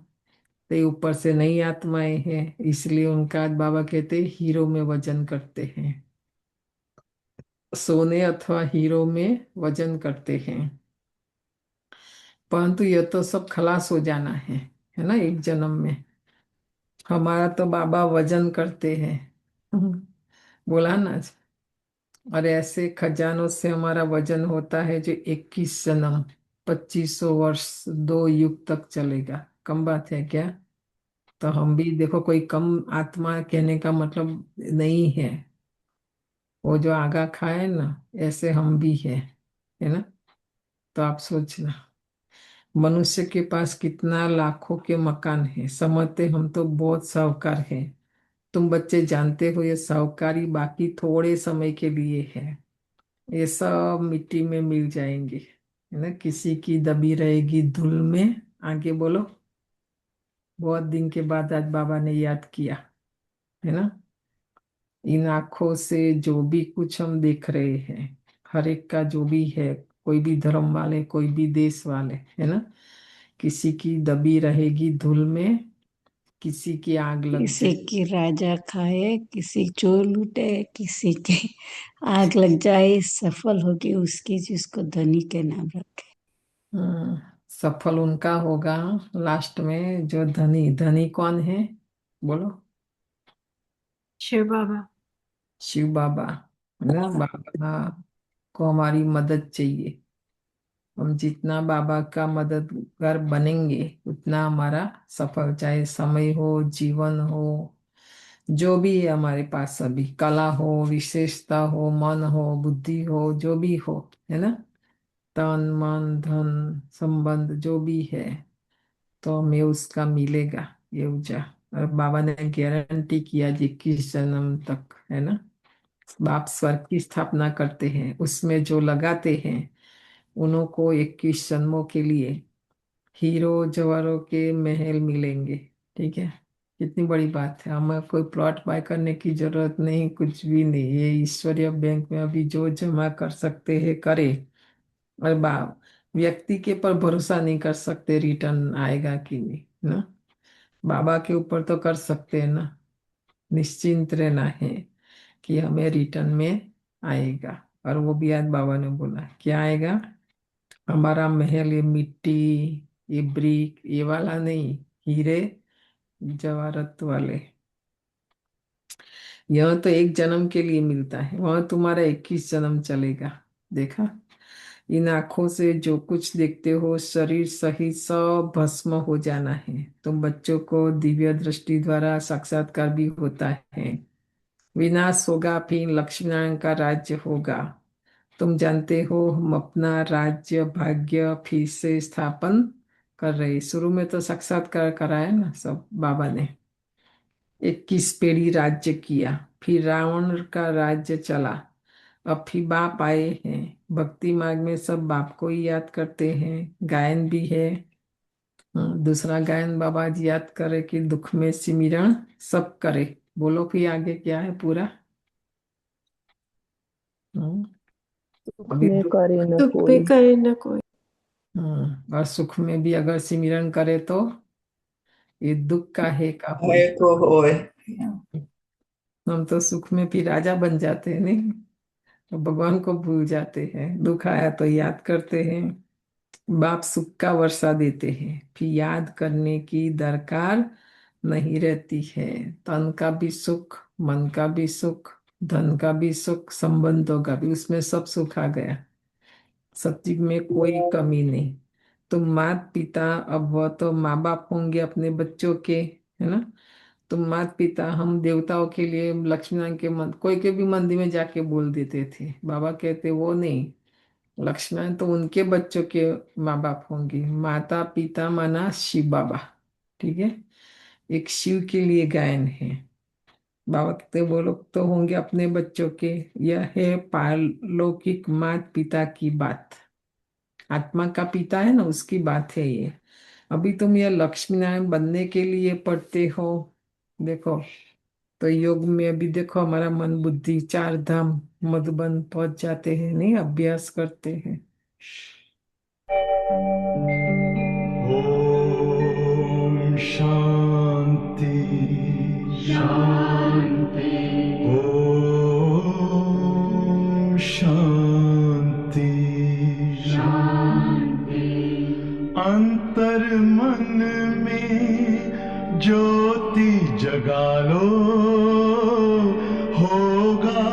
तो ये ऊपर से नई आत्माएं हैं, इसलिए उनका आज बाबा कहते हैं हीरो में वजन करते हैं, सोने अथवा हीरो में वजन करते हैं। परंतु यह तो सब खलास हो जाना है ना, एक जन्म में। हमारा तो बाबा वजन करते हैं। बोला ना। और ऐसे खजानों से हमारा वजन होता है जो 21 जन्म, 2500 वर्ष, 2 युग तक चलेगा। कम बात है क्या? तो हम भी देखो, कोई कम आत्मा कहने का मतलब नहीं है। वो जो आगा खाए ना, ऐसे हम भी है ना। तो आप सोचना, मनुष्य के पास कितना लाखों के मकान है, समझते हम तो बहुत साहूकार है। तुम बच्चे जानते हो, ये साहूकारी बाकी थोड़े समय के लिए है। ये सब मिट्टी में मिल जाएंगे, है ना। किसी की दबी रहेगी धूल में। आगे बोलो। बहुत दिन के बाद आज बाबा ने याद किया, है ना। इन आंखों से जो भी कुछ हम देख रहे हैं, हर एक का जो भी है, कोई भी धर्म वाले, कोई भी देश वाले, है ना, किसी की दबी रहेगी धूल में, किसी की आग लग किसी जाए। की राजा खाए, किसी चोर लूटे, किसी की आग लग जाए, सफल होगी उसकी जिसको धनी के नाम रखे। सफल उनका होगा लास्ट में जो धनी। धनी कौन है? बोलो। शिव बाबा। शिव बाबा, है ना। बाबा को हमारी मदद चाहिए। हम जितना बाबा का मददगार बनेंगे, उतना हमारा सफल, चाहे समय हो, जीवन हो, जो भी है हमारे पास, अभी कला हो, विशेषता हो, मन हो, बुद्धि हो, जो भी हो, है ना, तन मन धन संबंध जो भी है, तो हमें उसका मिलेगा ये ऊर्जा। और बाबा ने गारंटी किया जी, 21 जन्म तक, है ना। बाप स्वर्ग की स्थापना करते हैं, उसमें जो लगाते हैं उन्हों को 21 जन्मों के लिए हीरो जवाहरों के महल मिलेंगे। ठीक है। कितनी बड़ी बात है। हमें कोई प्लॉट बाय करने की जरूरत नहीं, कुछ भी नहीं। ये ईश्वरीय बैंक में अभी जो जमा कर सकते हैं करे। और व्यक्ति के पर भरोसा नहीं कर सकते रिटर्न आएगा कि नहीं, ना। बाबा के ऊपर तो कर सकते हैं ना। निश्चिंत रहना है कि हमें रिटर्न में आएगा। और वो भी आज बाबा ने बोला क्या आएगा। हमारा महल ये मिट्टी, ये ब्रिक, ये वाला नहीं, हीरे जवाहरत वाले। यह तो 1 जन्म के लिए मिलता है, वहां तुम्हारा 21 जन्म चलेगा। देखा। इन आंखों से जो कुछ देखते हो, शरीर सहित सब भस्म हो जाना है। तुम बच्चों को दिव्य दृष्टि द्वारा साक्षात्कार भी होता है। विनाश होगा, फिर लक्ष्मीनारायण का राज्य होगा। तुम जानते हो, हम अपना राज्य भाग्य फिर से स्थापन कर रहे। शुरू में तो साक्षात्कार कराया ना सब बाबा ने। 21 पीढ़ी राज्य किया, फिर रावण का राज्य चला। अब फिर बाप आए हैं। भक्ति मार्ग में सब बाप को ही याद करते हैं। गायन भी है। दूसरा गायन बाबा जी याद करे कि दुख में सिमरण सब करे। बोलो फिर आगे क्या है पूरा। हम्म, अभी में दुख। करे न दुख भी कोई। करे न कोई। और सुख में भी अगर सिमरन करे तो ये दुख का है का होए। है को होए। हम तो सुख में भी राजा बन जाते हैं नहीं, तो भगवान को भूल जाते हैं। दुख आया तो याद करते हैं। बाप सुख का वर्षा देते हैं, फिर याद करने की दरकार नहीं रहती है। तन का भी सुख, मन का भी सुख, धन का भी सुख, संबंधों का भी, उसमें सब सुख आ गया। सत्युग में कोई कमी नहीं। तुम माता पिता, अब वह तो माँ बाप होंगे अपने बच्चों के, है ना। तुम माता पिता, हम देवताओं के लिए लक्ष्मी नारायण के मन, कोई के भी मंदिर में जाके बोल देते थे। बाबा कहते वो नहीं, लक्ष्मी नारायण तो उनके बच्चों के माँ बाप होंगे। माता पिता माना शिव बाबा। ठीक है। एक शिव के लिए गायन है। बाबा कहते वो लोग तो होंगे अपने बच्चों के। यह है पारलौकिक माता पिता की बात। आत्मा का पिता है ना, उसकी बात है ये। अभी तुम ये लक्ष्मी नारायण बनने के लिए पढ़ते हो। देखो, तो योग में अभी देखो हमारा मन बुद्धि 4 धाम मधुबन पहुंच जाते हैं, नहीं अभ्यास करते हैं। ॐ शान्ति शान्ति ॐ शान्ति शान्ति। अंतर मन में ज्योति लो होगा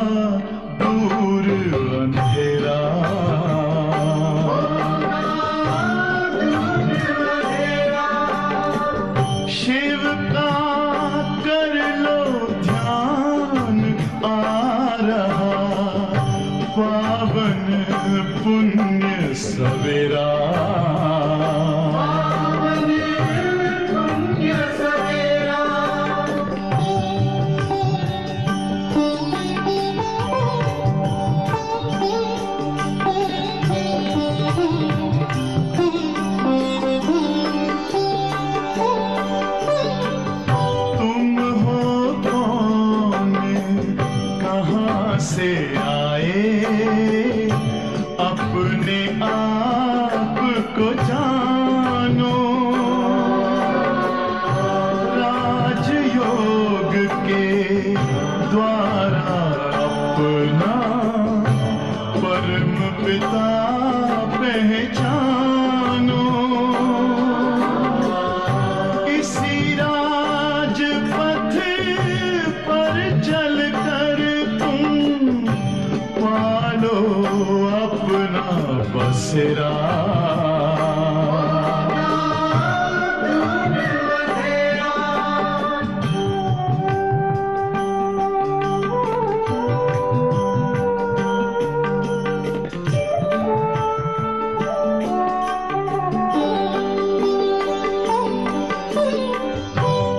दूर अंधेरा। शिव का कर लो ध्यान आ रहा पावन पुण्य सवेरा। तुम हो कौन कहाँ से आए अपने आप को जानो। राजयोग के द्वारा अपना परम पिता पहचानो। इसी राजपथ पर चलकर तुम पालो अपना बसेरा।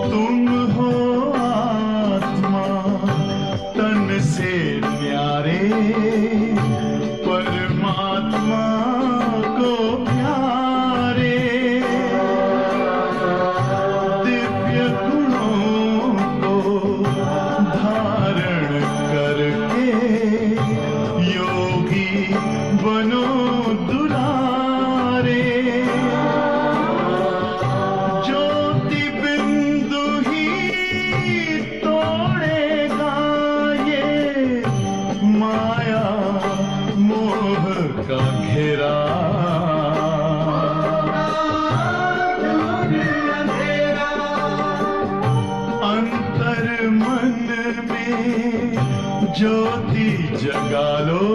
तुम हो आत्मा तन से न्यारे परमात्मा को प्यारे। दिव्य गुणों को धारण करके योगी बनो दुलारे। ज्योति बिंदु ही तोड़ेगा ये माया मोह का घेरा। अंतर मन में ज्योति जगा लो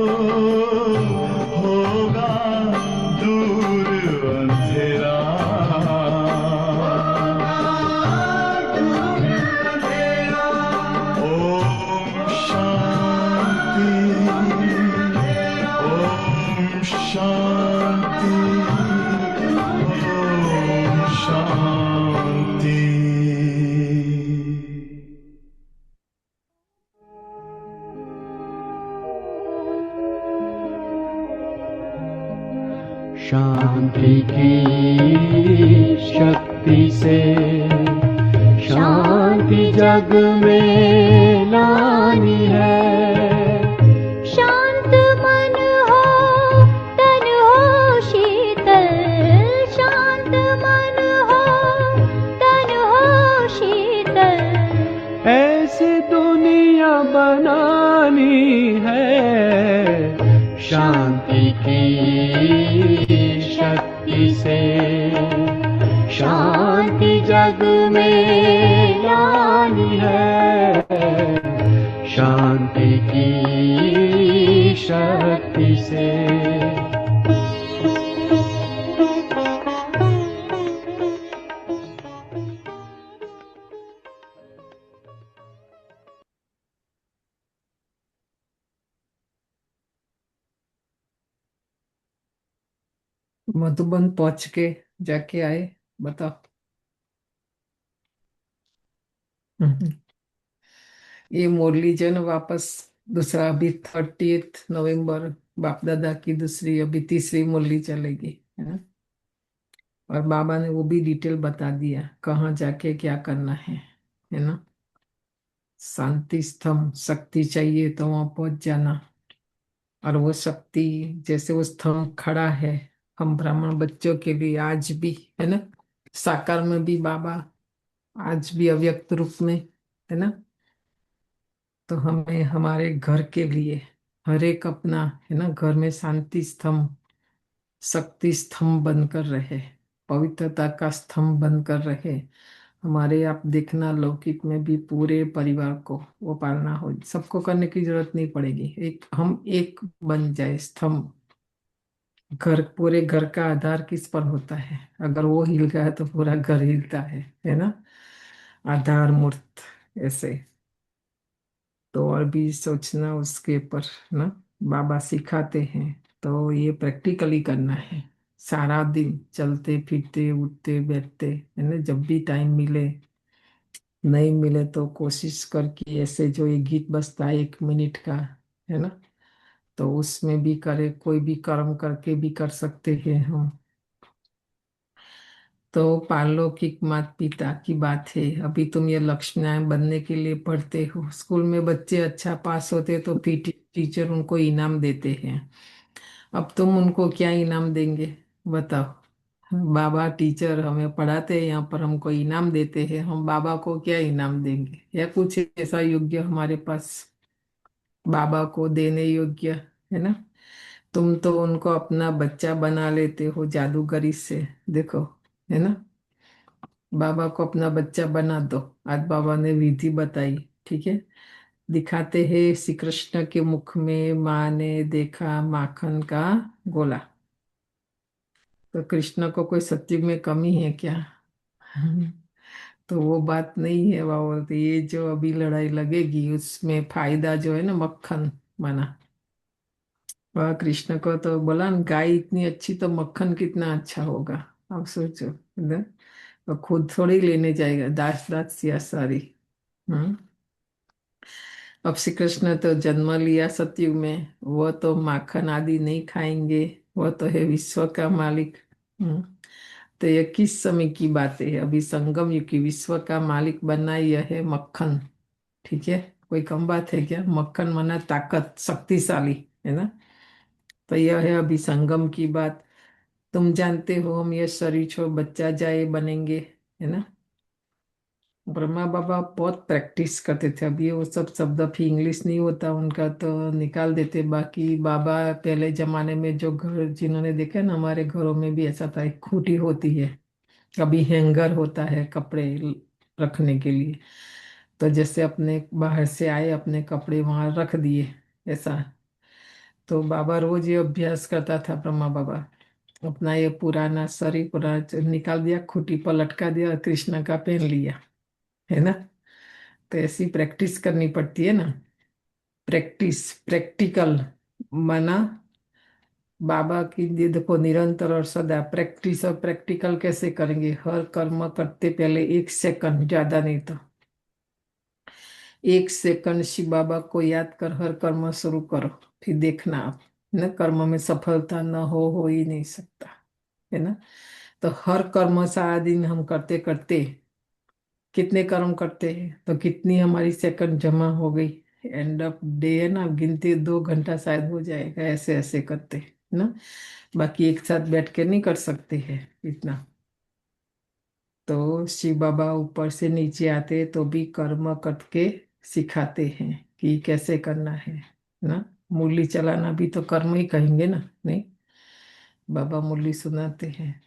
होगा दूर अंधेरा। ओम शांति ओम शांति ओम शांति। शांति की शक्ति से शांति जग में लानी है। शांत मन हो तन हो शीतल, शांत मन हो तन हो शीतल। ऐसी दुनिया बनानी है शांति की शक्ति से शांति जग में लानी है। शांति की शक्ति से मधुबन पहुंच के जाके आए, बताओ। ये मुरली जो है ना वापस दूसरा अभी 30 नवंबर बाप दादा की दूसरी अभी तीसरी मुरली चलेगी, है ना। और बाबा ने वो भी डिटेल बता दिया कहाँ जाके क्या करना है ना। शांति स्तंभ शक्ति चाहिए तो वहां पहुंच जाना। और वो शक्ति जैसे वो स्तंभ खड़ा है हम ब्राह्मण बच्चों के लिए आज भी, है ना। साकार में भी बाबा आज भी अव्यक्त रूप में, है ना। तो हमें हमारे घर के लिए हर एक अपना, है ना, घर में शांति स्तंभ शक्ति स्तंभ बनकर रहे, पवित्रता का स्तंभ बनकर रहे। हमारे आप देखना लौकिक में भी पूरे परिवार को वो पालना हो, सबको करने की जरूरत नहीं पड़ेगी, एक हम एक बन जाए स्तंभ। घर, पूरे घर का आधार किस पर होता है? अगर वो हिल गया है तो पूरा घर हिलता है ना? आधार मूर्त ऐसे। तो और भी सोचना उसके ऊपर ना, बाबा सिखाते हैं। तो ये प्रैक्टिकली करना है, सारा दिन चलते फिरते उठते बैठते, है ना? जब भी टाइम मिले, नहीं मिले तो कोशिश करके ऐसे जो ये गीत बजता है 1 मिनट का, है ना? तो उसमें भी करे, कोई भी कर्म करके भी कर सकते हैं हम। तो पारलौकिक माता पिता की बात है। अभी तुम ये लक्ष्मीनारायण बनने के लिए पढ़ते हो, स्कूल में बच्चे अच्छा पास होते तो फिर टीचर उनको इनाम देते हैं। अब तुम उनको क्या इनाम देंगे, बताओ? बाबा टीचर हमें पढ़ाते हैं, यहाँ पर हमको इनाम देते हैं, हम बाबा को क्या इनाम देंगे? या कुछ ऐसा योग्य हमारे पास बाबा को देने योग्य, है ना? तुम तो उनको अपना बच्चा बना लेते हो जादूगरी से, देखो, है ना? बाबा को अपना बच्चा बना दो। आज बाबा ने विधि बताई, ठीक है? दिखाते हैं श्री कृष्ण के मुख में माँ ने देखा माखन का गोला। तो कृष्ण को कोई सत्युग में कमी है क्या? तो वो बात नहीं है बाबा। तो ये जो अभी लड़ाई लगेगी उसमें फायदा जो है ना, मक्खन बना। वह कृष्ण को तो बोला न, गाय इतनी अच्छी तो मक्खन कितना अच्छा होगा। अब सोचो, है ना? और खुद थोड़ी लेने जाएगा, दास दास सिया सारी। हम्म। अब श्री कृष्ण तो जन्म लिया सतयुग में, वो तो माखन आदि नहीं खाएंगे, वो तो है विश्व का मालिक। हम्म। तो ये किस समय की बात है? अभी संगम युग की। विश्व का मालिक बनना यह है मक्खन, ठीक है? कोई कम बात है क्या? मक्खन माना ताकत, शक्तिशाली, है ना? तो यह है अभी संगम की बात। तुम जानते हो हम ये शरीर छोड़ बच्चा जाए बनेंगे, है ना? ब्रह्मा बाबा बहुत प्रैक्टिस करते थे। अभी वो सब शब्द अभी इंग्लिश नहीं होता उनका तो निकाल देते। बाकी बाबा पहले जमाने में जो घर जिन्होंने देखा ना, हमारे घरों में भी ऐसा था, एक खूंटी होती है, कभी हैंगर होता है कपड़े रखने के लिए। तो जैसे अपने बाहर से आए, अपने कपड़े वहां रख दिए, ऐसा। तो बाबा रोज ये अभ्यास करता था, ब्रह्मा बाबा। अपना ये पुराना शरीर पूरा निकाल दिया, खूंटी पर लटका दिया और कृष्ण का पहन लिया, है ना? तो ऐसी प्रैक्टिस करनी पड़ती है ना। प्रैक्टिस, प्रैक्टिकल माना बाबा की ये देखो, निरंतर और सदा प्रैक्टिस। और प्रैक्टिकल कैसे करेंगे? हर कर्म करते पहले 1 सेकंड, ज्यादा नहीं तो 1 सेकंड शिव बाबा को याद कर हर कर्म शुरू करो। फिर देखना आप, न कर्म में सफलता न हो ही नहीं सकता, है ना? तो हर कर्म सारा दिन हम करते करते कितने कर्म करते हैं तो कितनी हमारी सेकंड जमा हो गई। एंड ऑफ डे है ना, गिनती 2 घंटा शायद हो जाएगा, ऐसे ऐसे करते है ना। बाकी एक साथ बैठ के नहीं कर सकते हैं इतना। तो शिव बाबा ऊपर से नीचे आते तो भी कर्म करके सिखाते हैं कि कैसे करना है ना। मुरली चलाना भी तो कर्म ही कहेंगे ना, नहीं? बाबा मुरली सुनाते हैं।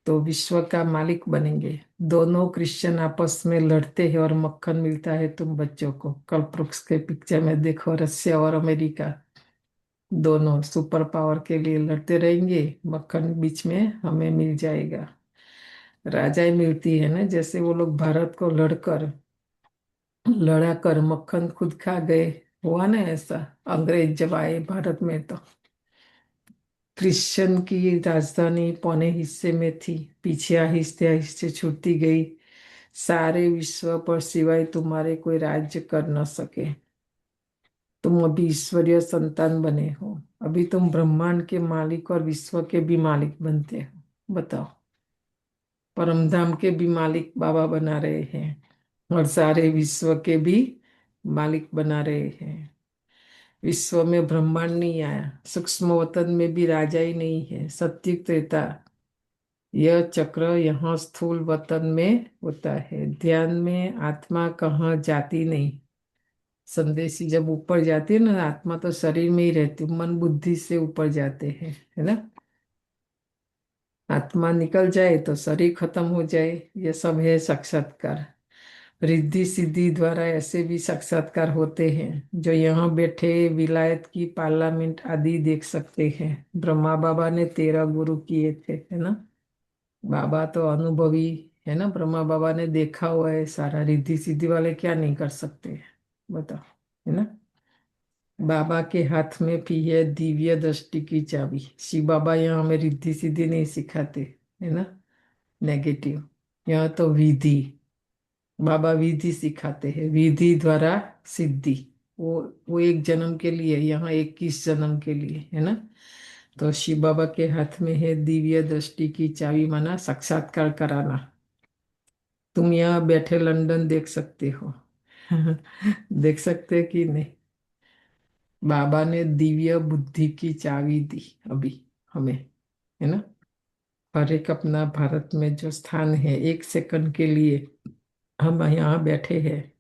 तो विश्व का मालिक बनेंगे। दोनों क्रिश्चियन आपस में लड़ते हैं और मक्खन मिलता है तुम बच्चों को। कल्पवृक्ष के पिक्चर में देखो, रशिया और अमेरिका दोनों सुपर पावर के लिए लड़ते रहेंगे, मक्खन बीच में हमें मिल जाएगा। राजाई मिलती है ना, जैसे वो लोग भारत को लड़ा कर मक्खन खुद खा गए, हुआ ना ऐसा। अंग्रेज जब आए भारत में तो क्रिश्चियन की राजधानी पौने हिस्से में थी, पीछे आहिस्ते आहिस्ते छूटती गई। सारे विश्व पर सिवाय तुम्हारे कोई राज्य कर न सके। तुम अभी ईश्वरीय संतान बने हो, अभी तुम ब्रह्मांड के मालिक और विश्व के भी मालिक बनते हो। बताओ, परमधाम के भी मालिक बाबा बना रहे हैं और सारे विश्व के भी मालिक बना रहे हैं। विश्व में ब्रह्मांड नहीं आया, सूक्ष्म वतन में भी राजा ही नहीं है। सत्य त्रेता यह चक्र यहाँ स्थूल वतन में होता है। ध्यान में आत्मा कहाँ जाती नहीं। संदेशी जब ऊपर जाती है ना, आत्मा तो शरीर में ही रहती, मन बुद्धि से ऊपर जाते हैं, है ना। आत्मा निकल जाए तो शरीर खत्म हो जाए, ये सब है साक्षात्कार। रिद्धि सिद्धि द्वारा ऐसे भी साक्षात्कार होते हैं। जो यहाँ बैठे विलायत की पार्लियामेंट आदि देख सकते हैं। ब्रह्मा बाबा ने 13 गुरु किए थे, है ना। बाबा तो अनुभवी है ना, ब्रह्मा बाबा ने देखा हुआ है सारा। रिद्धि सिद्धि वाले क्या नहीं कर सकते, बताओ, है ना। बाबा के हाथ में भी है दिव्य दृष्टि की चाबी। शिव बाबा यहाँ हमें रिद्धि सिद्धि नहीं सिखाते, है ना, नेगेटिव। यहाँ तो विधि, बाबा विधि सिखाते हैं, विधि द्वारा सिद्धि। वो एक जन्म के लिए, यहाँ 21 जन्म के लिए, है ना। तो शिव बाबा के हाथ में है दिव्य दृष्टि की चाबी, माना साक्षात्कार कराना। तुम यहाँ बैठे लंदन देख सकते हो देख सकते कि नहीं। बाबा ने दिव्य बुद्धि की चाबी दी अभी हमें, है ना। हर एक अपना भारत में जो स्थान है, 1 सेकंड के लिए हम यहाँ बैठे हैं,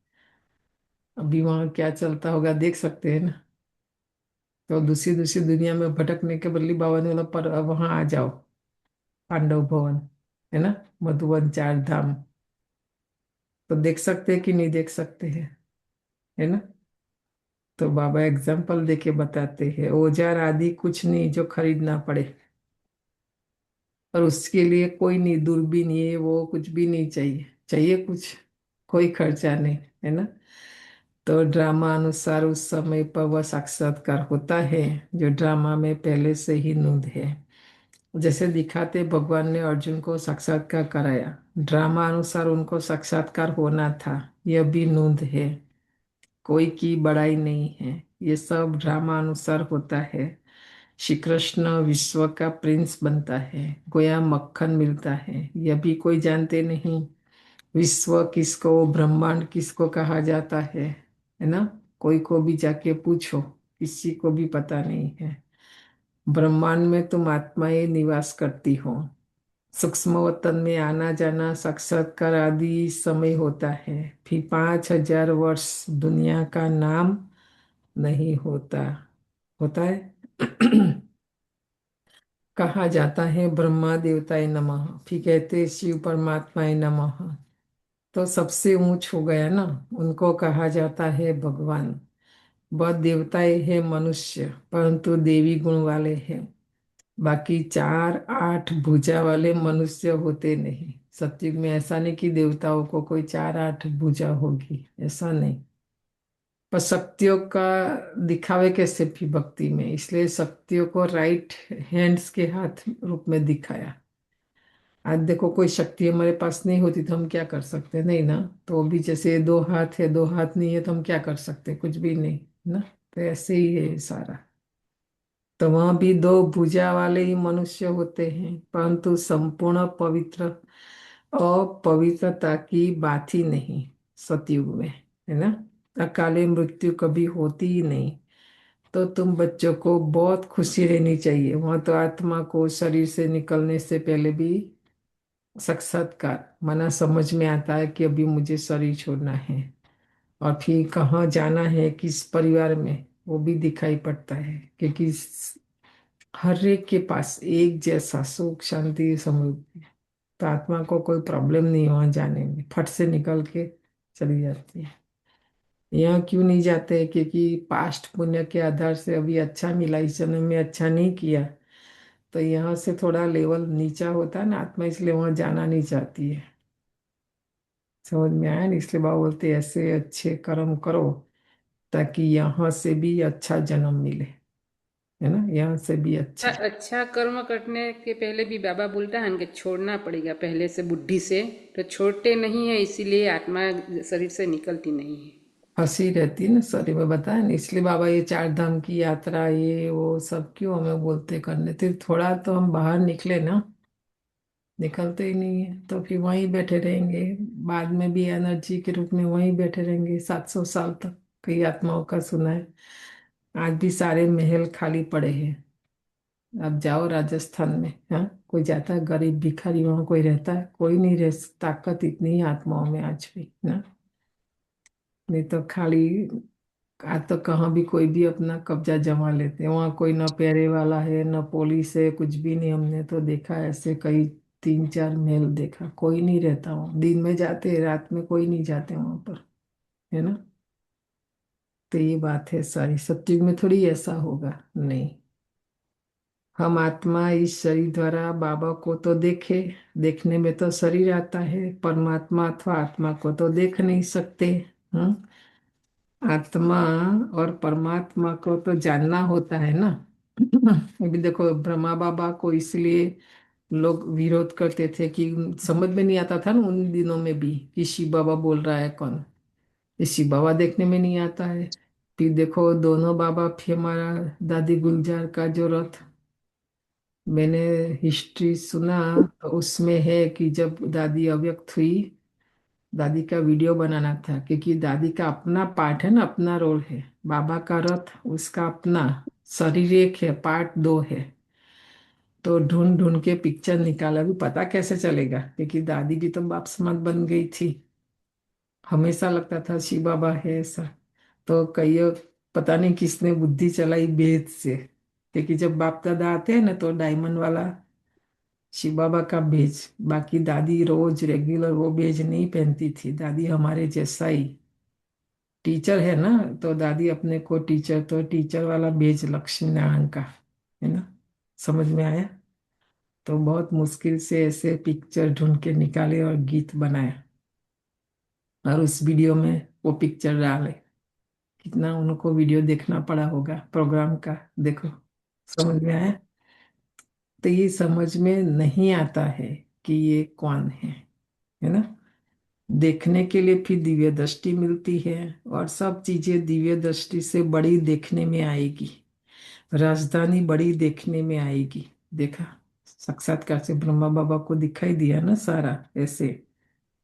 अभी वहाँ क्या चलता होगा देख सकते हैं ना। तो दूसरी दूसरी दुनिया में भटकने के बदले बाबा ने बोला पर अब वहाँ आ जाओ, पांडव भवन, है ना, मधुबन 4 धाम। तो देख सकते हैं कि नहीं देख सकते हैं, है ना। तो बाबा एग्जाम्पल देके बताते हैं, औजार आदि कुछ नहीं जो खरीदना पड़े, और उसके लिए कोई नहीं, दूरबीन ये वो कुछ भी नहीं चाहिए। चाहिए कुछ, कोई खर्चा नहीं, है ना। तो ड्रामा अनुसार उस समय पर वह साक्षात्कार होता है जो ड्रामा में पहले से ही नूंद है। जैसे दिखाते भगवान ने अर्जुन को साक्षात्कार कराया, ड्रामा अनुसार उनको साक्षात्कार होना था, यह भी नूंद है। कोई की बड़ाई नहीं है, ये सब ड्रामा अनुसार होता है। श्री कृष्ण विश्व का प्रिंस बनता है, गोया मक्खन मिलता है, यह भी कोई जानते नहीं। विश्व किसको, ब्रह्मांड किसको कहा जाता है ना। कोई को भी जाके पूछो, किसी को भी पता नहीं है। ब्रह्मांड में तुम आत्माएं निवास करती हो। सूक्ष्म वतन में आना जाना साक्षात्कार आदि समय होता है। फिर 5000 वर्ष दुनिया का नाम नहीं होता, होता है कहा जाता है ब्रह्मा देवताय नमः, फिर कहते शिव परमात्माय नमः। तो सबसे ऊंच हो गया ना, उनको कहा जाता है भगवान। वह देवताएं है मनुष्य, परंतु देवी गुण वाले हैं। बाकी 4 8 भुजा वाले मनुष्य होते नहीं। सतयुग में ऐसा नहीं कि देवताओं को कोई 4 8 भुजा होगी, ऐसा नहीं। पर शक्तियों का दिखावे कैसे भी भक्ति में, इसलिए शक्तियों को राइट हैंड्स के हाथ रूप में दिखाया। आज देखो कोई शक्ति हमारे पास नहीं होती तो हम क्या कर सकते, नहीं ना। तो अभी जैसे 2 हाथ है, 2 हाथ नहीं है तो हम क्या कर सकते, कुछ भी नहीं ना। तो ऐसे ही है सारा। तो वहां भी 2 भुजा वाले ही मनुष्य होते हैं, परंतु संपूर्ण पवित्र और पवित्रता की बात ही नहीं सतयुग में, है ना। अकाले मृत्यु कभी होती ही नहीं। तो तुम बच्चों को बहुत खुशी रहनी चाहिए। वहां तो आत्मा को शरीर से निकलने से पहले भी साक्षात्कार, माना समझ में आता है कि अभी मुझे शरीर छोड़ना है, और फिर कहाँ जाना है, किस परिवार में, वो भी दिखाई पड़ता है। क्योंकि हर एक के पास एक जैसा सुख शांति समृद्धि, तो आत्मा को कोई प्रॉब्लम नहीं वहां जाने में, फट से निकल के चली जाती है। यहाँ क्यों नहीं जाते, क्योंकि पास्ट पुण्य के आधार से अभी अच्छा मिला, इस जन्म में अच्छा नहीं किया, तो यहाँ से थोड़ा लेवल नीचा होता है ना आत्मा, इसलिए वहां जाना नहीं चाहती है। समझ में आया ना। इसलिए बाबा बोलते हैं, ऐसे अच्छे कर्म करो ताकि यहाँ से भी अच्छा जन्म मिले, है ना, यहाँ से भी अच्छा। अच्छा कर्म करने के पहले भी बाबा बोलता है कि छोड़ना पड़ेगा पहले से बुद्धि से, तो छोड़ते नहीं है, इसीलिए आत्मा शरीर से निकलती नहीं है। हंसी रहती है ना शरीर में, बताया ना। इसलिए बाबा ये 4 धाम की यात्रा ये वो सब क्यों हमें बोलते करने थे। थोड़ा तो हम बाहर निकले ना, निकलते ही नहीं है तो फिर वहीं बैठे रहेंगे। बाद में भी एनर्जी के रूप में वहीं बैठे रहेंगे 700 साल तक। कई आत्माओं का सुना है, आज भी सारे महल खाली पड़े हैं। अब जाओ राजस्थान में, हाँ, कोई जाता है गरीब भिखारी, वहां कोई रहता है, कोई नहीं रह। ताकत इतनी है आत्माओं में आज भी ना, नहीं तो खाली आज तो कहाँ भी कोई भी अपना कब्जा जमा लेते हैं, वहाँ कोई न पहरे वाला है न पुलिस है, कुछ भी नहीं। हमने तो देखा ऐसे कई 3-4 महल देखा, कोई नहीं रहता वहाँ। दिन में जाते हैं, रात में कोई नहीं जाते वहां पर, है ना। तो ये बात है सारी। सत्युग में थोड़ी ऐसा होगा, नहीं। हम आत्मा इस शरीर द्वारा बाबा को तो देखे, देखने में तो शरीर आता है, परमात्मा अथवा आत्मा को तो देख नहीं सकते। हम्म। आत्मा और परमात्मा को तो जानना होता है ना। अभी देखो ब्रह्मा बाबा को इसलिए लोग विरोध करते थे कि समझ में नहीं आता था ना उन दिनों में भी कि शिव बाबा बोल रहा है कौन। ये शिव बाबा देखने में नहीं आता है। फिर देखो दोनों बाबा, फिर हमारा दादी गुलजार का जो रथ, मैंने हिस्ट्री सुना तो उसमें है कि जब दादी अव्यक्त हुई, दादी का वीडियो बनाना था, क्योंकि दादी का अपना पार्ट है ना, अपना रोल है। बाबा का रथ उसका अपना शरीर एक है, पार्ट दो है। तो ढूंढ ढूंढ के पिक्चर निकाला, भी पता कैसे चलेगा, क्योंकि दादी भी तो बाप समाज बन गई थी। हमेशा लगता था शिव बाबा है ऐसा। तो कई पता नहीं किसने बुद्धि चलाई भेद से, क्योंकि जब बाप दादा आते हैं ना तो डायमंड वाला शिव बाबा का भेज, बाकी दादी रोज रेगुलर वो भेज नहीं पहनती थी। दादी हमारे जैसा ही टीचर है ना, तो दादी अपने को टीचर, तो टीचर वाला भेज लक्ष्मी नारायण का, है ना। समझ में आया। तो बहुत मुश्किल से ऐसे पिक्चर ढूंढ के निकाले और गीत बनाया, और उस वीडियो में वो पिक्चर डाले। कितना उनको वीडियो देखना पड़ा होगा प्रोग्राम का, देखो। समझ में आया। तो ये समझ में नहीं आता है कि ये कौन है ना। देखने के लिए फिर दिव्य दृष्टि मिलती है, और सब चीजें दिव्य दृष्टि से बड़ी देखने में आएगी। राजधानी बड़ी देखने में आएगी। देखा, साक्षात्कार से ब्रह्मा बाबा को दिखाई दिया ना सारा ऐसे।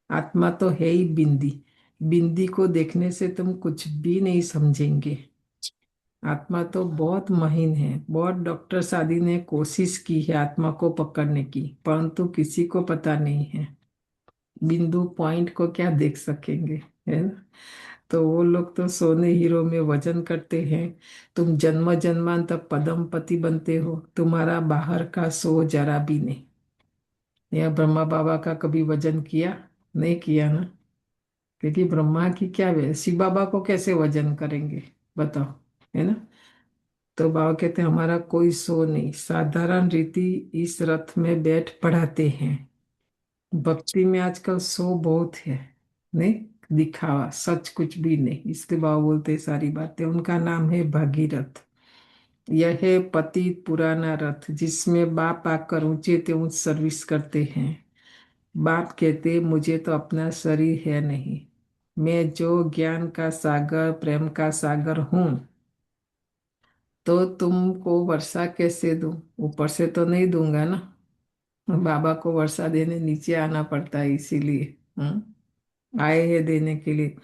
आत्मा तो है ही बिंदी, बिंदी को देखने से तुम कुछ भी नहीं समझेंगे। आत्मा तो बहुत महीन है। बहुत डॉक्टर आदि ने कोशिश की है आत्मा को पकड़ने की, परंतु किसी को पता नहीं है। बिंदु पॉइंट को क्या देख सकेंगे, है ना। तो वो लोग तो सोने हीरो में वजन करते हैं। तुम जन्म जन्मांतर पदम पति बनते हो, तुम्हारा बाहर का सो जरा भी नहीं। या ब्रह्मा बाबा का कभी वजन किया? नहीं किया ना, क्योंकि ब्रह्मा की क्या वे, शिव बाबा को कैसे वजन करेंगे, बताओ, है ना। तो बाबा कहते हैं हमारा कोई सो नहीं, साधारण रीति इस रथ में बैठ पढ़ाते हैं। भक्ति में आजकल सो बहुत है, नहीं दिखावा, सच कुछ भी नहीं। इसलिए बाबा बोलते हैं सारी बातें। उनका नाम है भागीरथ। यह है पतित पुराना रथ, जिसमें बाप आकर ऊंचे ते ऊंच सर्विस करते हैं। बाप कहते मुझे तो अपना शरीर है नहीं, मैं जो ज्ञान का सागर प्रेम का सागर हूँ, तो तुमको वर्षा कैसे दूं? ऊपर से तो नहीं दूंगा ना। बाबा को वर्षा देने नीचे आना पड़ता है, इसीलिए आए हैं देने के लिए।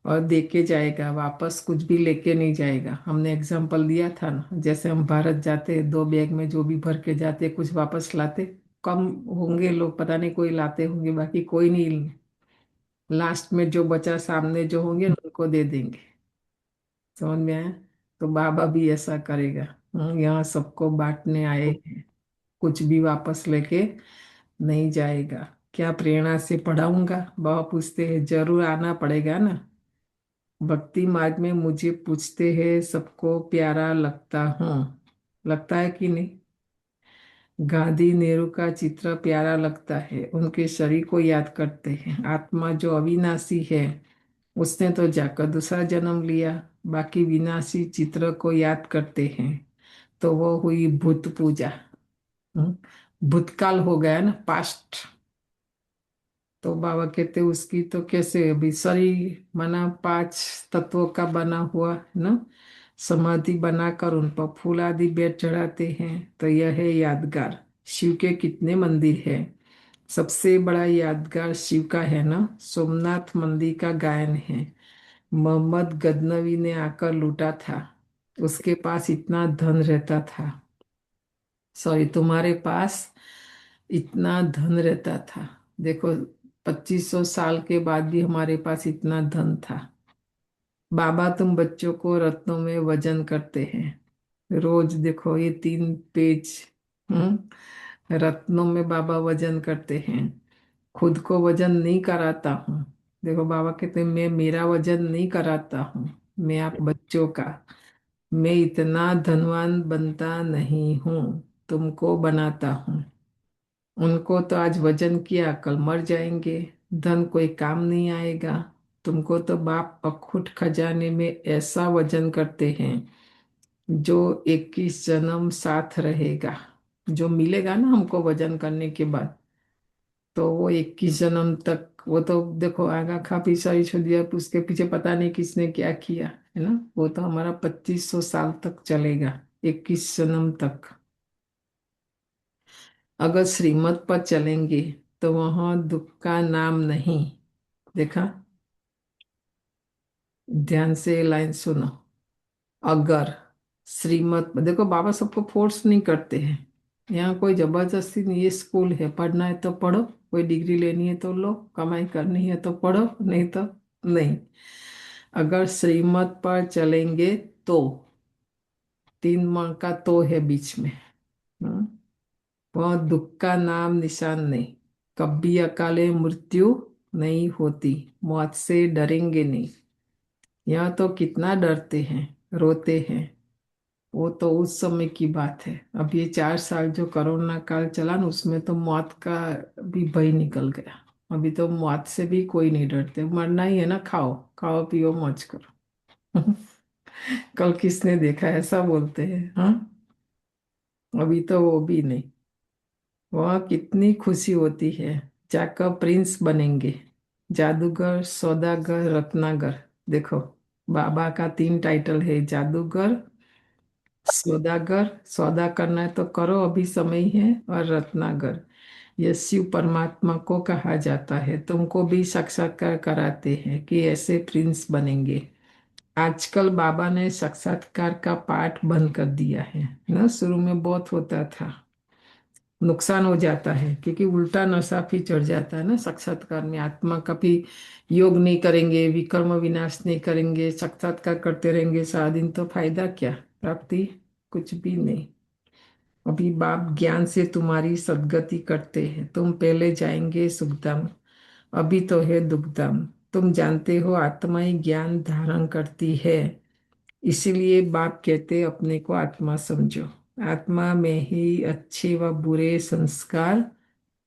और दे के जाएगा वापस, कुछ भी लेके नहीं जाएगा। हमने एग्जाम्पल दिया था ना, जैसे हम भारत जाते 2 बैग में जो भी भर के जाते, कुछ वापस लाते। कम होंगे लोग, पता नहीं कोई लाते होंगे, बाकी कोई नहीं। लास्ट में जो बचा सामने जो होंगे उनको दे देंगे। समझ में आया। तो बाबा भी ऐसा करेगा। यहाँ सबको बांटने आए हैं, कुछ भी वापस लेके नहीं जाएगा। क्या प्रेरणा से पढ़ाऊंगा? बाबा पूछते हैं, जरूर आना पड़ेगा ना। भक्ति मार्ग में मुझे पूछते हैं सबको प्यारा लगता हूँ, लगता है कि नहीं। गांधी नेहरू का चित्र प्यारा लगता है, उनके शरीर को याद करते हैं। आत्मा जो अविनाशी है उसने तो जाकर दूसरा जन्म लिया, बाकी विनाशी चित्र को याद करते हैं। तो वो हुई भूत पूजा। हम्म, भूतकाल हो गया ना, पास्ट। तो बाबा कहते उसकी तो कैसे, अभी शरीर माना 5 तत्वों का बना हुआ है ना, समाधि बनाकर उन पर फूल आदि बेट चढ़ाते हैं। तो यह है यादगार। शिव के कितने मंदिर है, सबसे बड़ा यादगार शिव का है ना, सोमनाथ मंदिर का गायन है। मोहम्मद गजनवी ने आकर लूटा था, उसके पास इतना धन रहता था। सॉरी, तुम्हारे पास इतना धन रहता था। देखो 2500 साल के बाद भी हमारे पास इतना धन था। बाबा तुम बच्चों को रत्नों में वजन करते हैं। रोज देखो ये 3 पेज, रत्नों में बाबा वजन करते हैं। खुद को वजन नहीं कराता हूँ। देखो बाबा कहते हैं मैं मेरा वजन नहीं कराता हूँ, मैं आप बच्चों का। मैं इतना धनवान बनता नहीं हूँ, तुमको बनाता हूँ। उनको तो आज वजन किया, कल मर जाएंगे, धन कोई काम नहीं आएगा। तुमको तो बाप अखुट खजाने में ऐसा वजन करते हैं जो 21 जन्म साथ रहेगा। जो मिलेगा ना हमको वजन करने के बाद, तो वो 21 जन्म तक, वो तो देखो आगा खा पी सारी छोड़ दिया, उसके पीछे पता नहीं किसने क्या किया है ना। वो तो हमारा 2500 साल तक चलेगा, 21 जन्म तक। अगर श्रीमत पर चलेंगे तो वहां दुख का नाम नहीं। देखा, ध्यान से लाइन सुनो। अगर श्रीमत, देखो बाबा सबको फोर्स नहीं करते हैं, यहाँ कोई जबरदस्ती नहीं। ये स्कूल है, पढ़ना है तो पढ़ो, कोई डिग्री लेनी है तो लो, कमाई करनी है तो पढ़ो, नहीं तो नहीं। अगर श्रीमत पर चलेंगे तो, 3 माह का तो है बीच में। हम्म, वह दुख का नाम निशान नहीं। कभी अकाले मृत्यु नहीं होती, मौत से डरेंगे नहीं। यहाँ तो कितना डरते हैं, रोते हैं। वो तो उस समय की बात है। अब ये 4 साल जो कोरोना काल चला ना, उसमें तो मौत का भी भय निकल गया। अभी तो मौत से भी कोई नहीं डरते। मरना ही है ना, खाओ खाओ पियो मौज करो। कल किसने देखा ऐसा बोलते हैं, हाँ। अभी तो वो भी नहीं। वह कितनी खुशी होती है, जाकर प्रिंस बनेंगे, जादूगर, सौदागर, रत्नागर। देखो बाबा का 3 टाइटल है, जादूगर, सौदागर, सौदा करना है तो करो अभी समय ही है, और रत्नागर। यह शिव परमात्मा को कहा जाता है। तुमको भी साक्षात्कार कराते हैं कि ऐसे प्रिंस बनेंगे। आजकल बाबा ने साक्षात्कार का पाठ बंद कर दिया है ना। शुरू में बहुत होता था, नुकसान हो जाता है, क्योंकि उल्टा नशा भी चढ़ जाता है ना। साक्षात्कार में आत्मा का भी योग नहीं करेंगे, विकर्म विनाश नहीं करेंगे, साक्षात्कार करते रहेंगे सारा दिन, तो फायदा क्या, प्राप्ति कुछ भी नहीं। अभी बाप ज्ञान से तुम्हारी सद्गति करते हैं। तुम पहले जाएंगे सुखधाम, अभी तो है दुखधाम। तुम जानते हो आत्मा ही ज्ञान धारण करती है, इसीलिए बाप कहते अपने को आत्मा समझो। आत्मा में ही अच्छे व बुरे संस्कार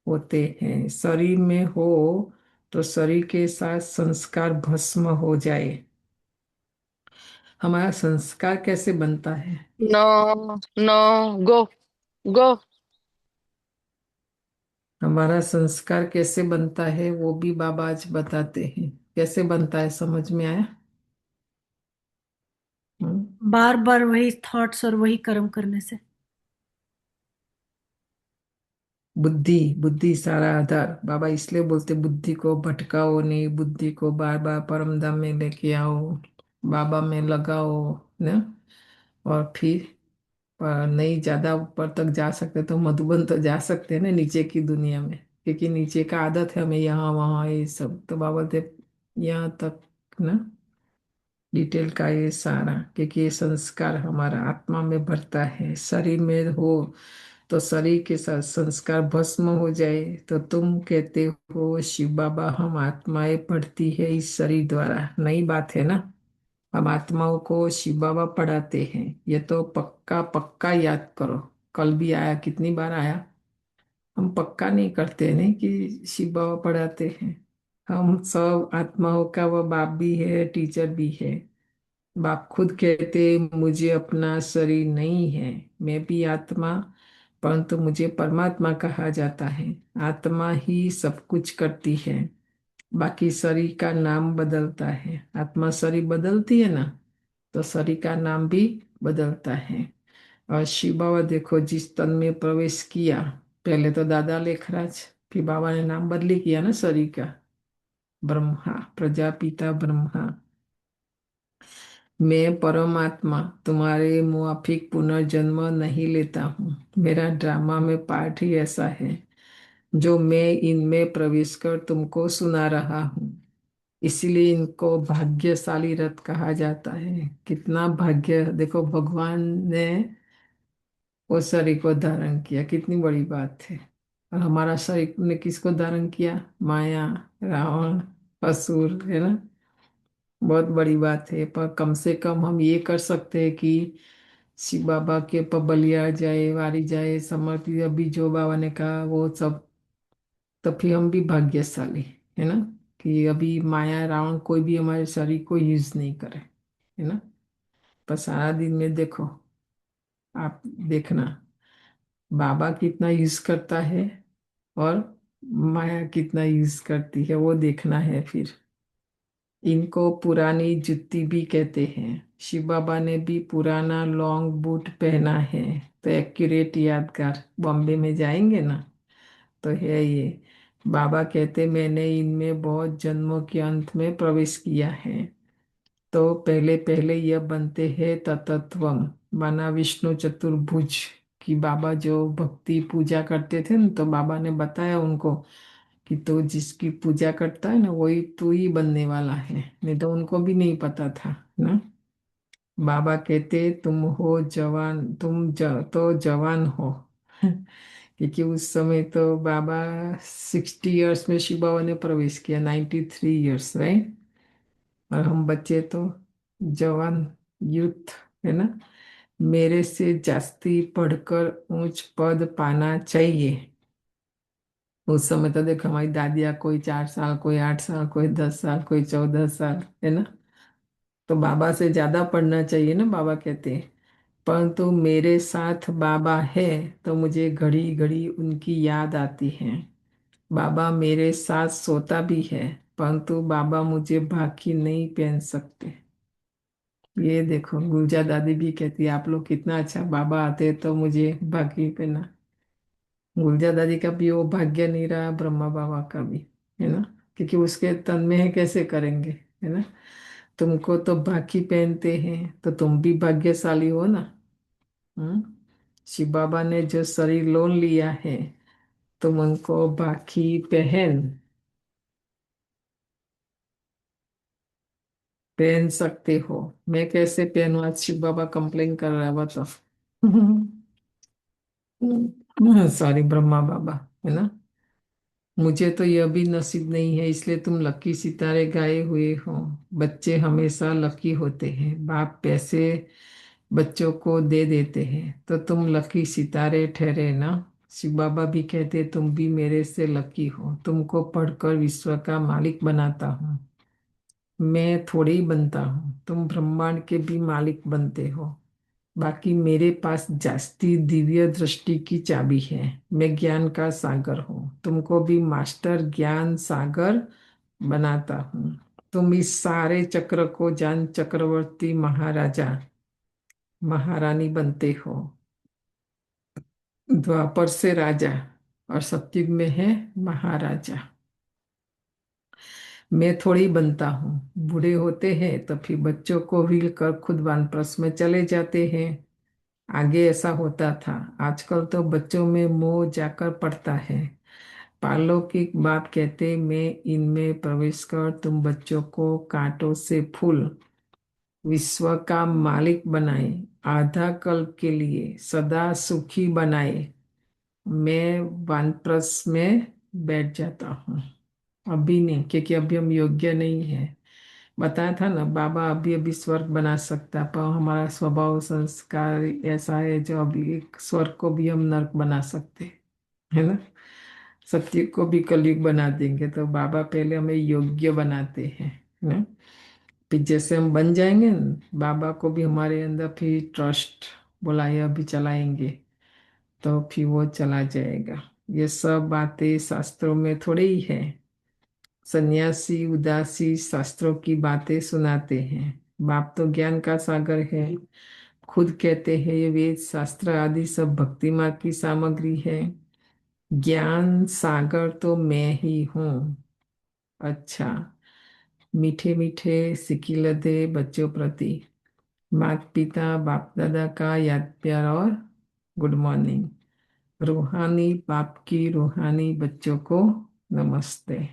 होते हैं। शरीर में हो तो शरीर के साथ संस्कार भस्म हो जाए। हमारा संस्कार कैसे बनता है? No, no, go, go. हमारा संस्कार कैसे बनता है वो भी बाबा आज बताते हैं। कैसे बनता है, समझ में आया? बार बार वही थॉट्स और वही कर्म करने से। बुद्धि, बुद्धि सारा आधार। बाबा इसलिए बोलते बुद्धि को भटकाओ नहीं, बुद्धि को बार बार परम धाम में लेके आओ, बाबा में लगाओ ना। और फिर नहीं ज्यादा ऊपर तक जा सकते तो मधुबन तो जा सकते हैं ना, नीचे की दुनिया में, क्योंकि नीचे का आदत है हमें यहाँ वहाँ ये सब। तो बाबा बोलते यहाँ तक ना, डिटेल का ये सारा, क्योंकि ये संस्कार हमारा आत्मा में भरता है। शरीर में हो तो शरीर के साथ संस्कार भस्म हो जाए। तो तुम कहते हो शिव बाबा हम आत्माएं पढ़ती है इस शरीर द्वारा, नई बात है ना। हम आत्माओं को शिव बाबा पढ़ाते हैं, ये तो पक्का पक्का याद करो। कल भी आया, कितनी बार आया। हम पक्का नहीं करते नहीं कि शिव बाबा पढ़ाते हैं। हम सब आत्माओं का वो बाप भी है, टीचर भी है। बाप खुद कहते मुझे अपना शरीर नहीं है, मैं भी आत्मा, परंतु मुझे परमात्मा कहा जाता है। आत्मा ही सब कुछ करती है, बाकी शरीर का नाम बदलता है। आत्मा शरीर बदलती है ना, तो शरीर का नाम भी बदलता है। और शिव बाबा देखो जिस तन में प्रवेश किया, पहले तो दादा लेखराज, फिर बाबा ने नाम बदली किया ना शरीर का, ब्रह्मा, प्रजापिता ब्रह्मा। मैं परमात्मा तुम्हारे मुआफिक पुनर्जन्म नहीं लेता हूँ। मेरा ड्रामा में पार्ट ही ऐसा है जो मैं इनमें प्रवेश कर तुमको सुना रहा हूँ। इसीलिए इनको भाग्यशाली रथ कहा जाता है। कितना भाग्य, देखो भगवान ने वो शरीर को धारण किया, कितनी बड़ी बात है। और हमारा शरीर ने किसको धारण किया? माया, रावण, असुर, है ना। बहुत बड़ी बात है, पर कम से कम हम ये कर सकते हैं कि शिव बाबा के ऊपर बलिया जाए, वारी जाए, समर्पित, अभी जो बाबा ने कहा वो सब, तो फिर हम भी भाग्यशाली, है ना। कि अभी माया, रावण कोई भी हमारे शरीर को यूज नहीं करे, है ना। पर सारा दिन में देखो, आप देखना बाबा कितना यूज करता है और माया कितना यूज करती है, वो देखना है फिर। इनको पुरानी जुत्ती भी कहते हैं। शिव बाबा ने भी पुराना लॉन्ग बूट पहना है, तो एक्यूरेट यादगार, बॉम्बे में जाएंगे ना तो है ये। बाबा कहते मैंने इनमें बहुत जन्मों के अंत में प्रवेश किया है। तो पहले पहले यह बनते हैं ततत्वम, माना विष्णु चतुर्भुज की। बाबा जो भक्ति पूजा करते थे ना, तो बाबा ने बताया उनको कि तो जिसकी पूजा करता है ना वही तू ही बनने वाला है, नहीं तो उनको भी नहीं पता था ना। बाबा कहते तुम हो जवान, तो जवान हो क्योंकि उस समय तो बाबा 60 इयर्स में शिव बाबा ने प्रवेश किया, 93 इयर्स, राइट। और हम बच्चे तो जवान, यूथ, है ना। मेरे से जास्ती पढ़कर ऊंच पद पाना चाहिए। उस समय तो देखो हमारी दादियाँ, कोई 4 साल, कोई 8 साल, कोई 10 साल, कोई 14 साल, है ना। तो बाबा से ज्यादा पढ़ना चाहिए ना, बाबा कहते हैं। परंतु मेरे साथ बाबा है तो मुझे घड़ी घड़ी उनकी याद आती है। बाबा मेरे साथ सोता भी है, परंतु बाबा मुझे बाकी नहीं पहन सकते। ये देखो गुलजा दादी भी कहती है आप लोग कितना अच्छा, बाबा आते तो मुझे बाकी पहना। गुलजा दादी का भी वो भाग्य नहीं रहा, ब्रह्मा बाबा का भी, है ना। क्योंकि उसके तन में है, कैसे करेंगे, है ना। तुमको तो बाकी पहनते हैं तो तुम भी भाग्यशाली हो ना। हम्म। शिव बाबा ने जो शरीर लोन लिया है, तुम उनको बाकी पहन सकते हो। मैं कैसे पहनूं? आज शिव बाबा कंप्लेन कर रहा है, बताओ। सॉरी ब्रह्मा बाबा, है ना। मुझे तो यह भी नसीब नहीं है, इसलिए तुम लकी सितारे गाए हुए हो। बच्चे हमेशा लकी होते हैं, बाप पैसे बच्चों को दे देते हैं, तो तुम लकी सितारे ठहरे ना। शिव बाबा भी कहते तुम भी मेरे से लकी हो, तुमको पढ़कर विश्व का मालिक बनाता हूँ। मैं थोड़ी ही बनता हूँ, तुम ब्रह्मांड के भी मालिक बनते हो। बाकी मेरे पास जास्ती दिव्य दृष्टि की चाबी है। मैं ज्ञान का सागर हूँ, तुमको भी मास्टर ज्ञान सागर बनाता हूँ। तुम इस सारे चक्र को जान चक्रवर्ती महाराजा महारानी बनते हो। द्वापर से राजा और सतयुग में है महाराजा। मैं थोड़ी बनता हूँ। बूढ़े होते हैं तो फिर बच्चों को व्हील कर खुद वानप्रस्थ में चले जाते हैं। आगे ऐसा होता था, आजकल तो बच्चों में मोह जाकर पड़ता है। पारलौकिक बाप कहते मैं इनमें प्रवेश कर तुम बच्चों को कांटों से फूल विश्व का मालिक बनाए, आधा कल्प के लिए सदा सुखी बनाए। मैं वानप्रस्थ में बैठ जाता हूँ। अभी नहीं, क्योंकि अभी हम योग्य नहीं है। बताया था ना, बाबा अभी अभी स्वर्ग बना सकता, पर हमारा स्वभाव संस्कार ऐसा है जो अभी एक स्वर्ग को भी हम नर्क बना सकते, है ना। सत्य को भी कलयुग बना देंगे, तो बाबा पहले हमें योग्य बनाते हैं, है ना। फिर जैसे हम बन जाएंगे न, बाबा को भी हमारे अंदर फिर ट्रस्ट बुलाए अभी चलाएंगे, तो फिर वो चला जाएगा। ये सब बातें शास्त्रों में थोड़ी ही है। सन्यासी उदासी शास्त्रों की बातें सुनाते हैं। बाप तो ज्ञान का सागर है, खुद कहते हैं ये वेद शास्त्र आदि सब भक्ति मार्ग की सामग्री है। ज्ञान सागर तो मैं ही हूँ। अच्छा, मीठे मीठे सिकिलते बच्चों प्रति माता पिता बाप दादा का याद प्यार और गुड मॉर्निंग। रूहानी बाप की रूहानी बच्चों को नमस्ते।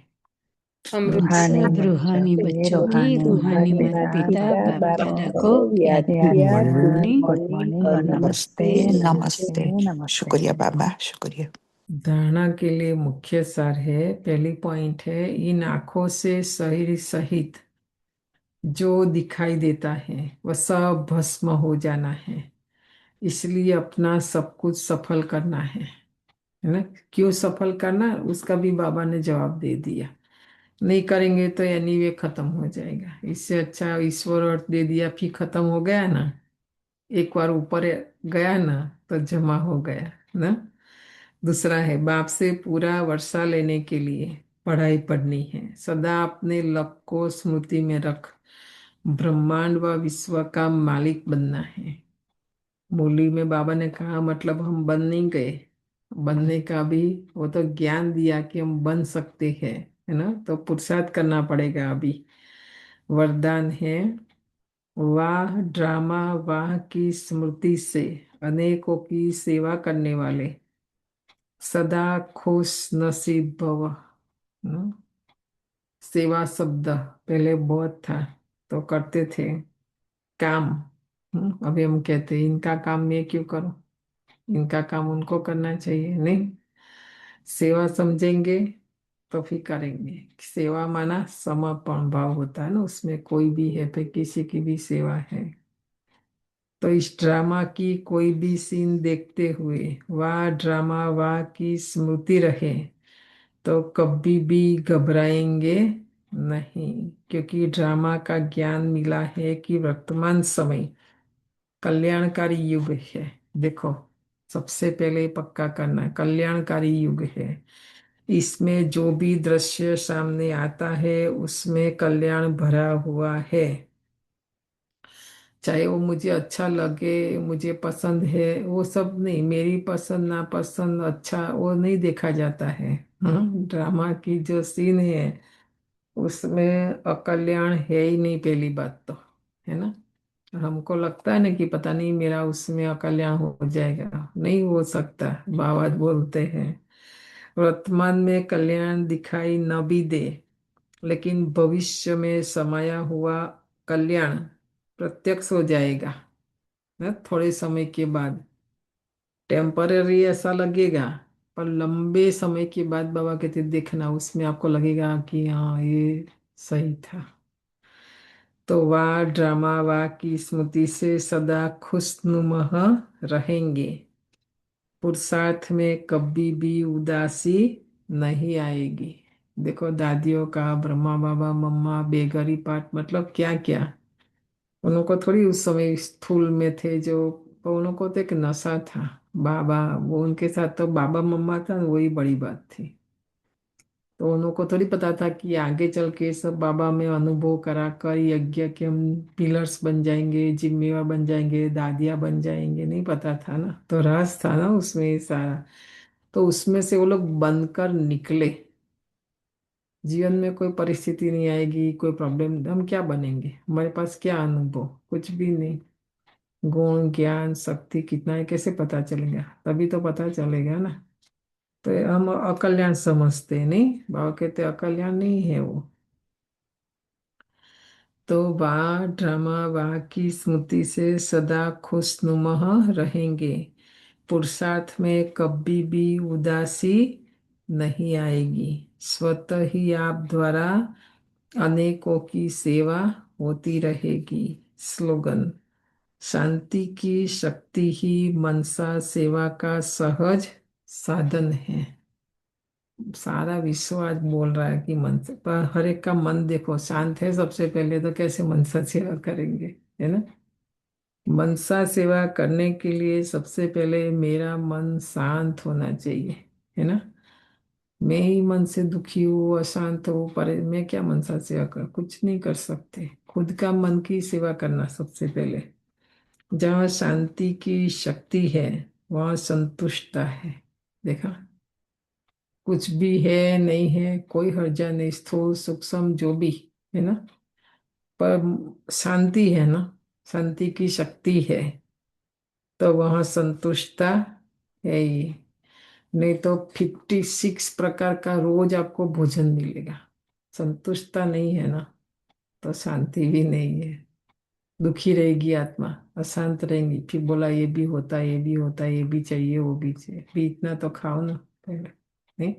हम सब रूहानी बच्चों की रूहानी माता पिता बाप दादा को याद गुड मॉर्निंग और नमस्ते नमस्ते। शुक्रिया बाबा, शुक्रिया। धारणा के लिए मुख्य सार है, पहली पॉइंट है, इन आंखों से शरीर सहित जो दिखाई देता है वह सब भस्म हो जाना है, इसलिए अपना सब कुछ सफल करना है ना। क्यों सफल करना, उसका भी बाबा ने जवाब दे दिया। नहीं करेंगे तो यानी वे खत्म हो जाएगा। इससे अच्छा ईश्वर और दे दिया फिर खत्म हो गया ना। एक बार ऊपर गया ना तो जमा हो गया ना। दूसरा है, बाप से पूरा वर्षा लेने के लिए पढ़ाई पढ़नी है। सदा अपने लक को स्मृति में रख ब्रह्मांड व विश्व का मालिक बनना है। मुरली में बाबा ने कहा मतलब हम बन नहीं गए, बनने का भी वो तो ज्ञान दिया कि हम बन सकते हैं, है ना। तो पुरुषार्थ करना पड़ेगा अभी। वरदान है, वाह ड्रामा वाह की स्मृति से अनेकों की सेवा करने वाले सदा खुश नसीब भव। न? सेवा शब्द पहले बहुत था तो करते थे काम। अभी हम कहते हैं इनका काम मैं क्यों करूं, इनका काम उनको करना चाहिए। नहीं, सेवा समझेंगे तो फिर करेंगे। सेवा माना समर्पण भाव होता है ना, उसमें कोई भी है फिर किसी की भी सेवा है। तो इस ड्रामा की कोई भी सीन देखते हुए वाह ड्रामा वाह की स्मृति रहे तो कभी भी घबराएंगे नहीं, क्योंकि ड्रामा का ज्ञान मिला है कि वर्तमान समय कल्याणकारी युग है। देखो, सबसे पहले पक्का करना है, कल्याणकारी युग है। इसमें जो भी दृश्य सामने आता है उसमें कल्याण भरा हुआ है। चाहे वो मुझे अच्छा लगे, मुझे पसंद है, वो सब नहीं, मेरी पसंद नापसंद अच्छा वो नहीं देखा जाता है। ड्रामा की जो सीन है उसमें अकल्याण है ही नहीं, पहली बात तो, है ना। हमको लगता है ना कि पता नहीं मेरा उसमें अकल्याण हो जाएगा, नहीं हो सकता। बाबा बोलते हैं वर्तमान में कल्याण दिखाई न भी दे, लेकिन भविष्य में समाया हुआ कल्याण प्रत्यक्ष हो जाएगा ना। थोड़े समय के बाद टेम्पररी ऐसा लगेगा, पर लंबे समय के बाद बाबा कहते देखना उसमें आपको लगेगा कि हाँ ये सही था। तो वाह ड्रामा वाह की स्मृति से सदा खुशनुमा रहेंगे। पुरुषार्थ में कभी भी उदासी नहीं आएगी। देखो दादियों का ब्रह्मा बाबा मम्मा बेगरी पाठ मतलब क्या क्या, उनको थोड़ी उस समय स्थूल में थे जो, तो उनको तो एक नशा था। बाबा वो उनके साथ तो बाबा मम्मा था, वही बड़ी बात थी। तो उनको थोड़ी पता था कि आगे चल के सब बाबा में अनुभव करा कर यज्ञ के हम पिलर्स बन जाएंगे, जिम्मेवार बन जाएंगे, दादिया बन जाएंगे, नहीं पता था ना। तो राज था ना उसमें ये सारा। तो उसमें से वो लोग बनकर निकले। जीवन में कोई परिस्थिति नहीं आएगी, कोई प्रॉब्लम, हम क्या बनेंगे, हमारे पास क्या अनुभव, कुछ भी नहीं। गुण ज्ञान शक्ति कितना है कैसे पता चलेगा, तभी तो पता चलेगा ना। तो हम अकल्याण समझते हैं, नहीं, बाबा कहते अकल्याण नहीं है वो। तो वाह ड्रामा वाह की स्मृति से सदा खुशनुमा रहेंगे। पुरुषार्थ में कभी भी उदासी नहीं आएगी। स्वतः ही आप द्वारा अनेकों की सेवा होती रहेगी। स्लोगन, शांति की शक्ति ही मनसा सेवा का सहज साधन है। सारा विश्व आज बोल रहा है कि मन से, पर हर एक का मन देखो शांत है सबसे पहले, तो कैसे मनसा सेवा करेंगे, है ना। मनसा सेवा करने के लिए सबसे पहले मेरा मन शांत होना चाहिए, है ना। मैं ही मन से दुखी हूँ अशांत हूँ, पर मैं क्या मनसा सेवा कर, कुछ नहीं कर सकते। खुद का मन की सेवा करना सबसे पहले। जहाँ शांति की शक्ति है वहाँ संतुष्टता है। देखा, कुछ भी है नहीं है कोई हर्जा नहीं, स्थूल सूक्ष्म जो भी है ना, पर शांति है ना, शांति की शक्ति है, तो वहाँ संतुष्टता है ही। नहीं तो 56 प्रकार का रोज आपको भोजन मिलेगा, संतुष्टता नहीं है ना, तो शांति भी नहीं है। दुखी रहेगी आत्मा, अशांत रहेंगी, फिर बोला ये भी होता, ये भी होता, ये भी चाहिए, वो भी चाहिए, भी इतना तो खाओ ना पहले, नहीं।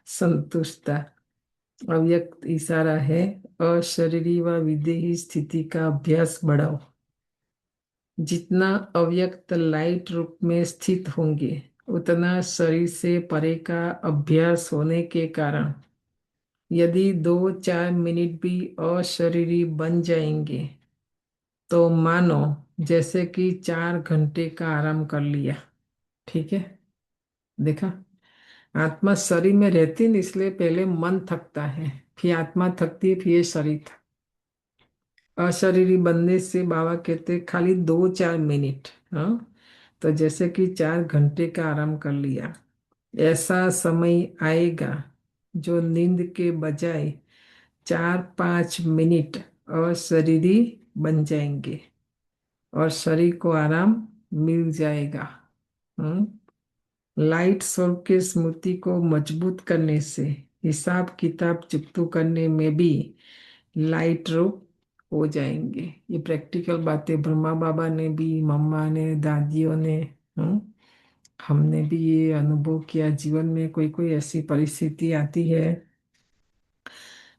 संतुष्टता अव्यक्त इशारा है, अशरीरी व विदेही स्थिति का अभ्यास बढ़ाओ। जितना अव्यक्त लाइट रूप में स्थित होंगे, उतना शरीर से परे का अभ्यास होने के कारण यदि 2-4 मिनट भी अशरीरी बन जाएंगे तो मानो जैसे कि 4 घंटे का आराम कर लिया। ठीक है, देखा, आत्मा शरीर में रहती नहीं, इसलिए पहले मन थकता है, फिर आत्मा थकती है, फिर ये शरीर। अशरीरी बनने से बाबा कहते खाली 2-4 मिनट, हाँ, तो जैसे कि 4 घंटे का आराम कर लिया। ऐसा समय आएगा जो नींद के बजाय 4-5 मिनट अशरीरी बन जाएंगे और शरीर को आराम मिल जाएगा। लाइट स्वरूप के स्मृति को मजबूत करने से हिसाब किताब चुकतू करने में भी लाइट रूप हो जाएंगे। ये प्रैक्टिकल बातें ब्रह्मा बाबा ने भी, मम्मा ने, दादियों ने, हमने भी ये अनुभव किया। जीवन में कोई कोई ऐसी परिस्थिति आती है,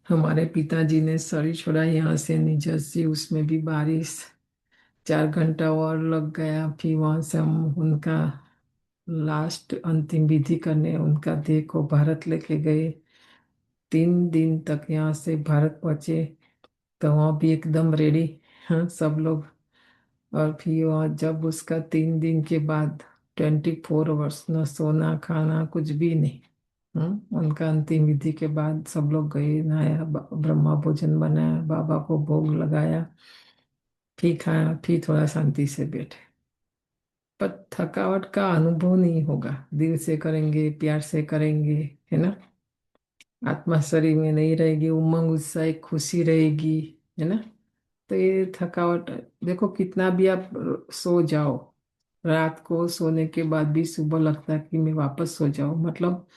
हमारे पिताजी ने शरीर छोड़ा यहाँ से न्यूजर्सी, उसमें भी बारिश, 4 घंटा और लग गया, फिर वहां से हम उनका लास्ट अंतिम विधि करने उनका देह को भारत लेके गए। 3 दिन तक यहाँ से भारत पहुंचे, तो वहाँ भी एकदम रेडी, हाँ, सब लोग। और फिर वहाँ जब उसका 3 दिन के बाद 24 आवर्स न सोना खाना कुछ भी नहीं, उनका अंतिम विधि के बाद सब लोग गए, नहाया, ब्रह्मा भोजन बनाया, बाबा को भोग लगाया, फिर खाया, फिर थोड़ा शांति से बैठे। पर थकावट का अनुभव नहीं होगा, दिल से करेंगे, प्यार से करेंगे, है ना। आत्मा शरीर में नहीं रहेगी, उमंग उत्साह एक खुशी रहेगी, है ना। तो ये थकावट, देखो कितना भी आप सो जाओ, रात को सोने के बाद भी सुबह लगता है कि मैं वापस सो जाऊं, मतलब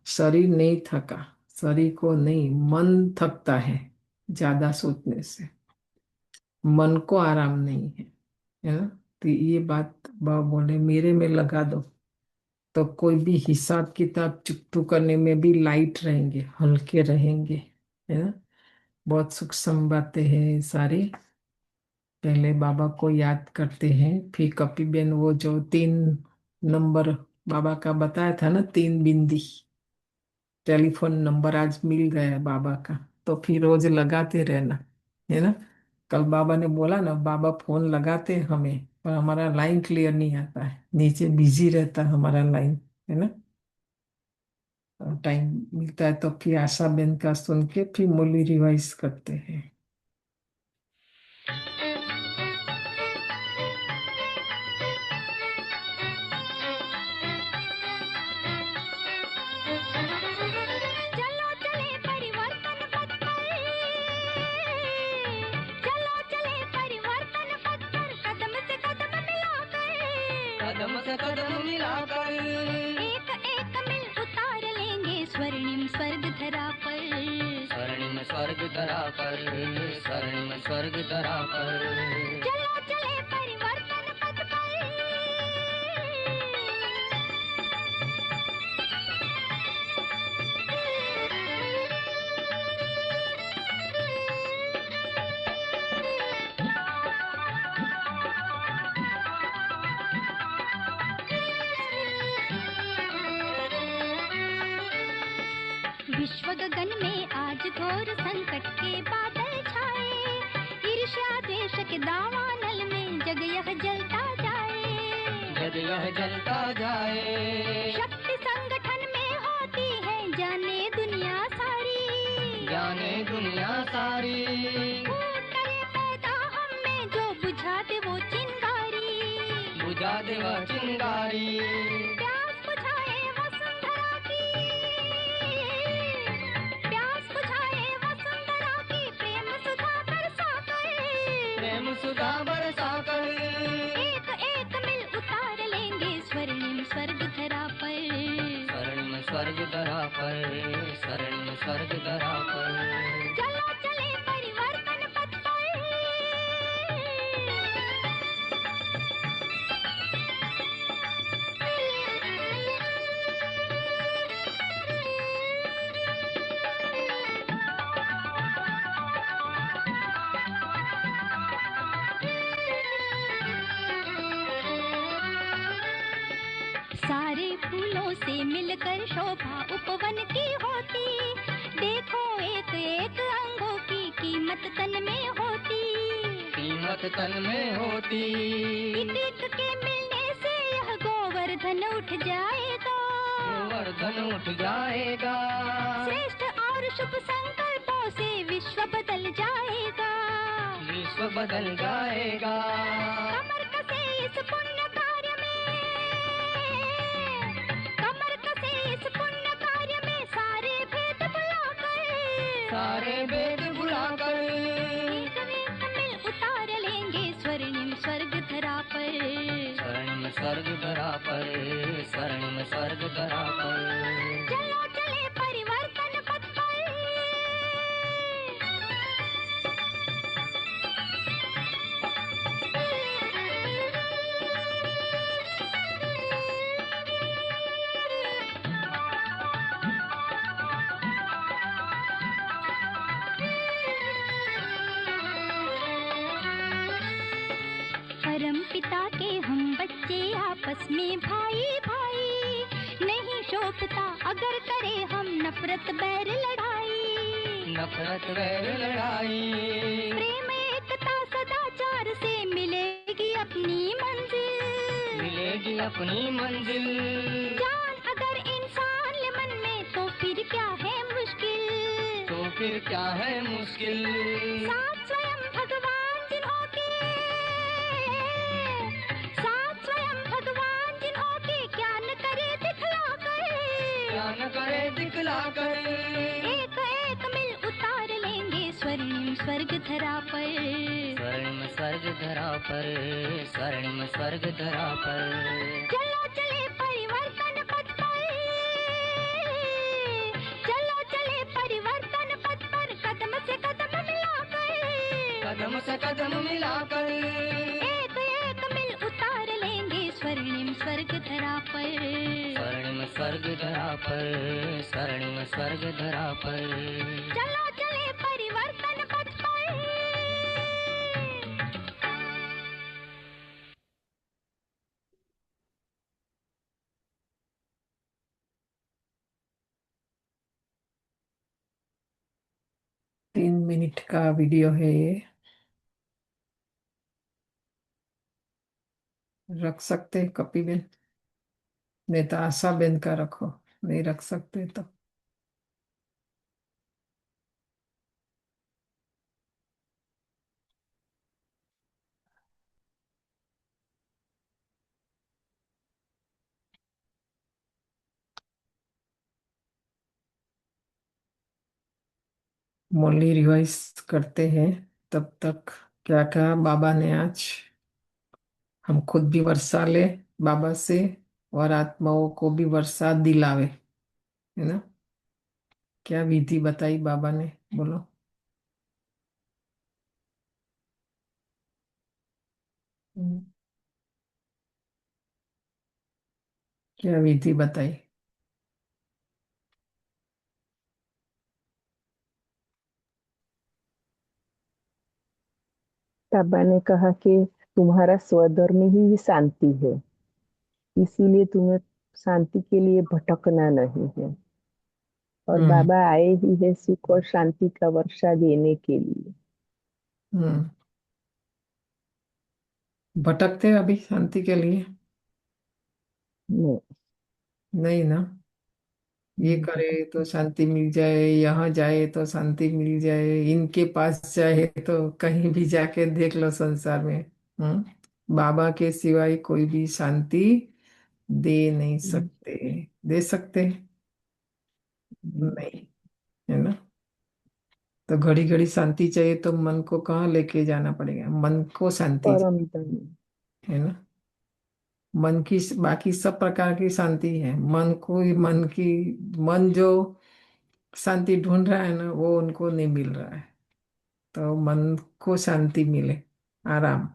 शरीर नहीं थका, शरीर को नहीं, मन थकता है ज्यादा सोचने से, मन को आराम नहीं है ना। तो ये बात बाबा बोले मेरे में लगा दो, तो कोई भी हिसाब किताब चुकतू करने में भी लाइट रहेंगे, हल्के रहेंगे, है ना। बहुत सूक्ष्म बातें हैं सारी। पहले बाबा को याद करते हैं, फिर कपी बेन वो जो 3 नंबर बाबा का बताया था ना, 3 बिंदी टेलीफोन नंबर आज मिल गया है बाबा का, तो फिर रोज लगाते रहना, है ना। कल बाबा ने बोला ना, बाबा फोन लगाते हैं हमें, पर हमारा लाइन क्लियर नहीं आता है, नीचे बिजी रहता है हमारा लाइन, है ना। टाइम मिलता है तो फिर आशा बेन का सुन के फिर मुरली रिवाइज करते हैं। चलो चले परिवर्तन पथ पर, चलो चले परिवर्तन पथ पर, कदम से कदम मिलाकर, कदम से कदम मिलाकर, एक एक मिल उतार लेंगे स्वर्णिम स्वर्ग धरा पर, स्वर्णिम स्वर्ग धरा पर, स्वर्णिम स्वर्ग धरा पर। चलो चले परिवर्तन पथ पर। विश्व गगन में आज घोर संकट के बादल छाए, ईर्ष्या द्वेष के दावानल में जग यह जलता जाए, जग यह जलता जाए। शक्ति संगठन में होती है जाने दुनिया सारी, जाने दुनिया सारी। फूट करे पैदा हम में जो बुझा दे वो चिंगारी, बुझा दे वह चिंगारी। प्यास बुझाए वसुंधरा की, प्यास बुझाए वसुंधरा की, प्रेम सुधा बरसा कर, प्रेम सुधा बरसा कर, एक एक मिल उतार लेंगे स्वर्णिम स्वर्ग धरा पर, स्वर्णिम स्वर्ग धरा पर, स्वर्णिम स्वर्ग सारे फूलों से मिलकर शोभा उपवन की होती। देखो एक एक अंगों की कीमत तन में होती। कीमत तन में होती। एक के मिलने से यह गोवर्धन उठ जाएगा। गोवर्धन उठ जाएगा। श्रेष्ठ और शुभ संकल्पों से विश्व बदल जाएगा। विश्व बदल जाएगा। कमर कसे इस पुण्य कार्य में, कमर कसे इस पुण्य कार्य में सारे भेद भुलाकर, सारे भेद भुलाकर एक एक मिल उतार लेंगे स्वर्णिम स्वर्ग धरा पर। स्वर्णिम स्वर्ग धरा पर, स्वर्णिम स्वर्ग धरा पर। चलो चले परिवर्तन पथ पर। परम पिता के हम बच्चे आपस में भाई भाई, नहीं शोभता अगर करे हम नफरत बैर लड़ाई। नफरत वैर लड़ाई। प्रेम एकता सदाचार से मिलेगी अपनी मंजिल। मिलेगी अपनी मंजिल। जान अगर इंसान ले मन में तो फिर क्या है मुश्किल। तो फिर क्या है मुश्किल। साथ स्वयं भगवान जिन्हों के, साथ स्वयं भगवान जिन्हों के क्या न करे दिखलाकर, क्या न करे दिखलाकर। एक एक मिल उतार लेंगे स्वर्णिम स्वर्ग धरा पर। स्वर्णिम स्वर्ग धरा पर, स्वर्णिम स्वर्ग धरा पर। चलो चले परिवर्तन पथ पर। चलो चले परिवर्तन पथ पर, कदम से कदम मिलाकर, कदम से कदम मिलाकर। एक एक मिल उतार लेंगे स्वर्णिम स्वर्ग धरा पर। स्वर्णिम स्वर्ग धरा पर, स्वर्णिम स्वर्ग धरा पर। चलो चले परिवर्तन पथ पर। तीन मिनट का वीडियो है ये, रख सकते हैं कॉपी बेन? नहीं तो आशा बेन का रखो, नहीं रख सकते तो। मोली रिवाइज करते हैं तब तक। क्या कहा बाबा ने आज? हम खुद भी वर्षा ले बाबा से और आत्माओं को भी वर्षा दिलावे, है ना? क्या विधि बताई बाबा ने, बोलो। हम्म, क्या विधि बताई? बाबा ने कहा कि तुम्हारा स्वधर्म ही शांति है, इसीलिए तुम्हें शांति के लिए भटकना नहीं है। और बाबा आए ही है सुख और शांति का वर्षा देने के लिए। भटकते अभी शांति के लिए? नहीं, नहीं ना। ये करे तो शांति मिल जाए, यहाँ जाए तो शांति मिल जाए, इनके पास जाए तो कहीं भी जाके देख लो संसार में। बाबा के सिवाय कोई भी शांति दे नहीं सकते। दे सकते? नहीं, है ना? तो घड़ी घड़ी शांति चाहिए तो मन को कहाँ लेके जाना पड़ेगा? मन को शांति परम धन। है ना? मन की बाकी सब प्रकार की शांति है, मन को मन की, मन जो शांति ढूंढ रहा है ना वो उनको नहीं मिल रहा है। तो मन को शांति मिले, आराम।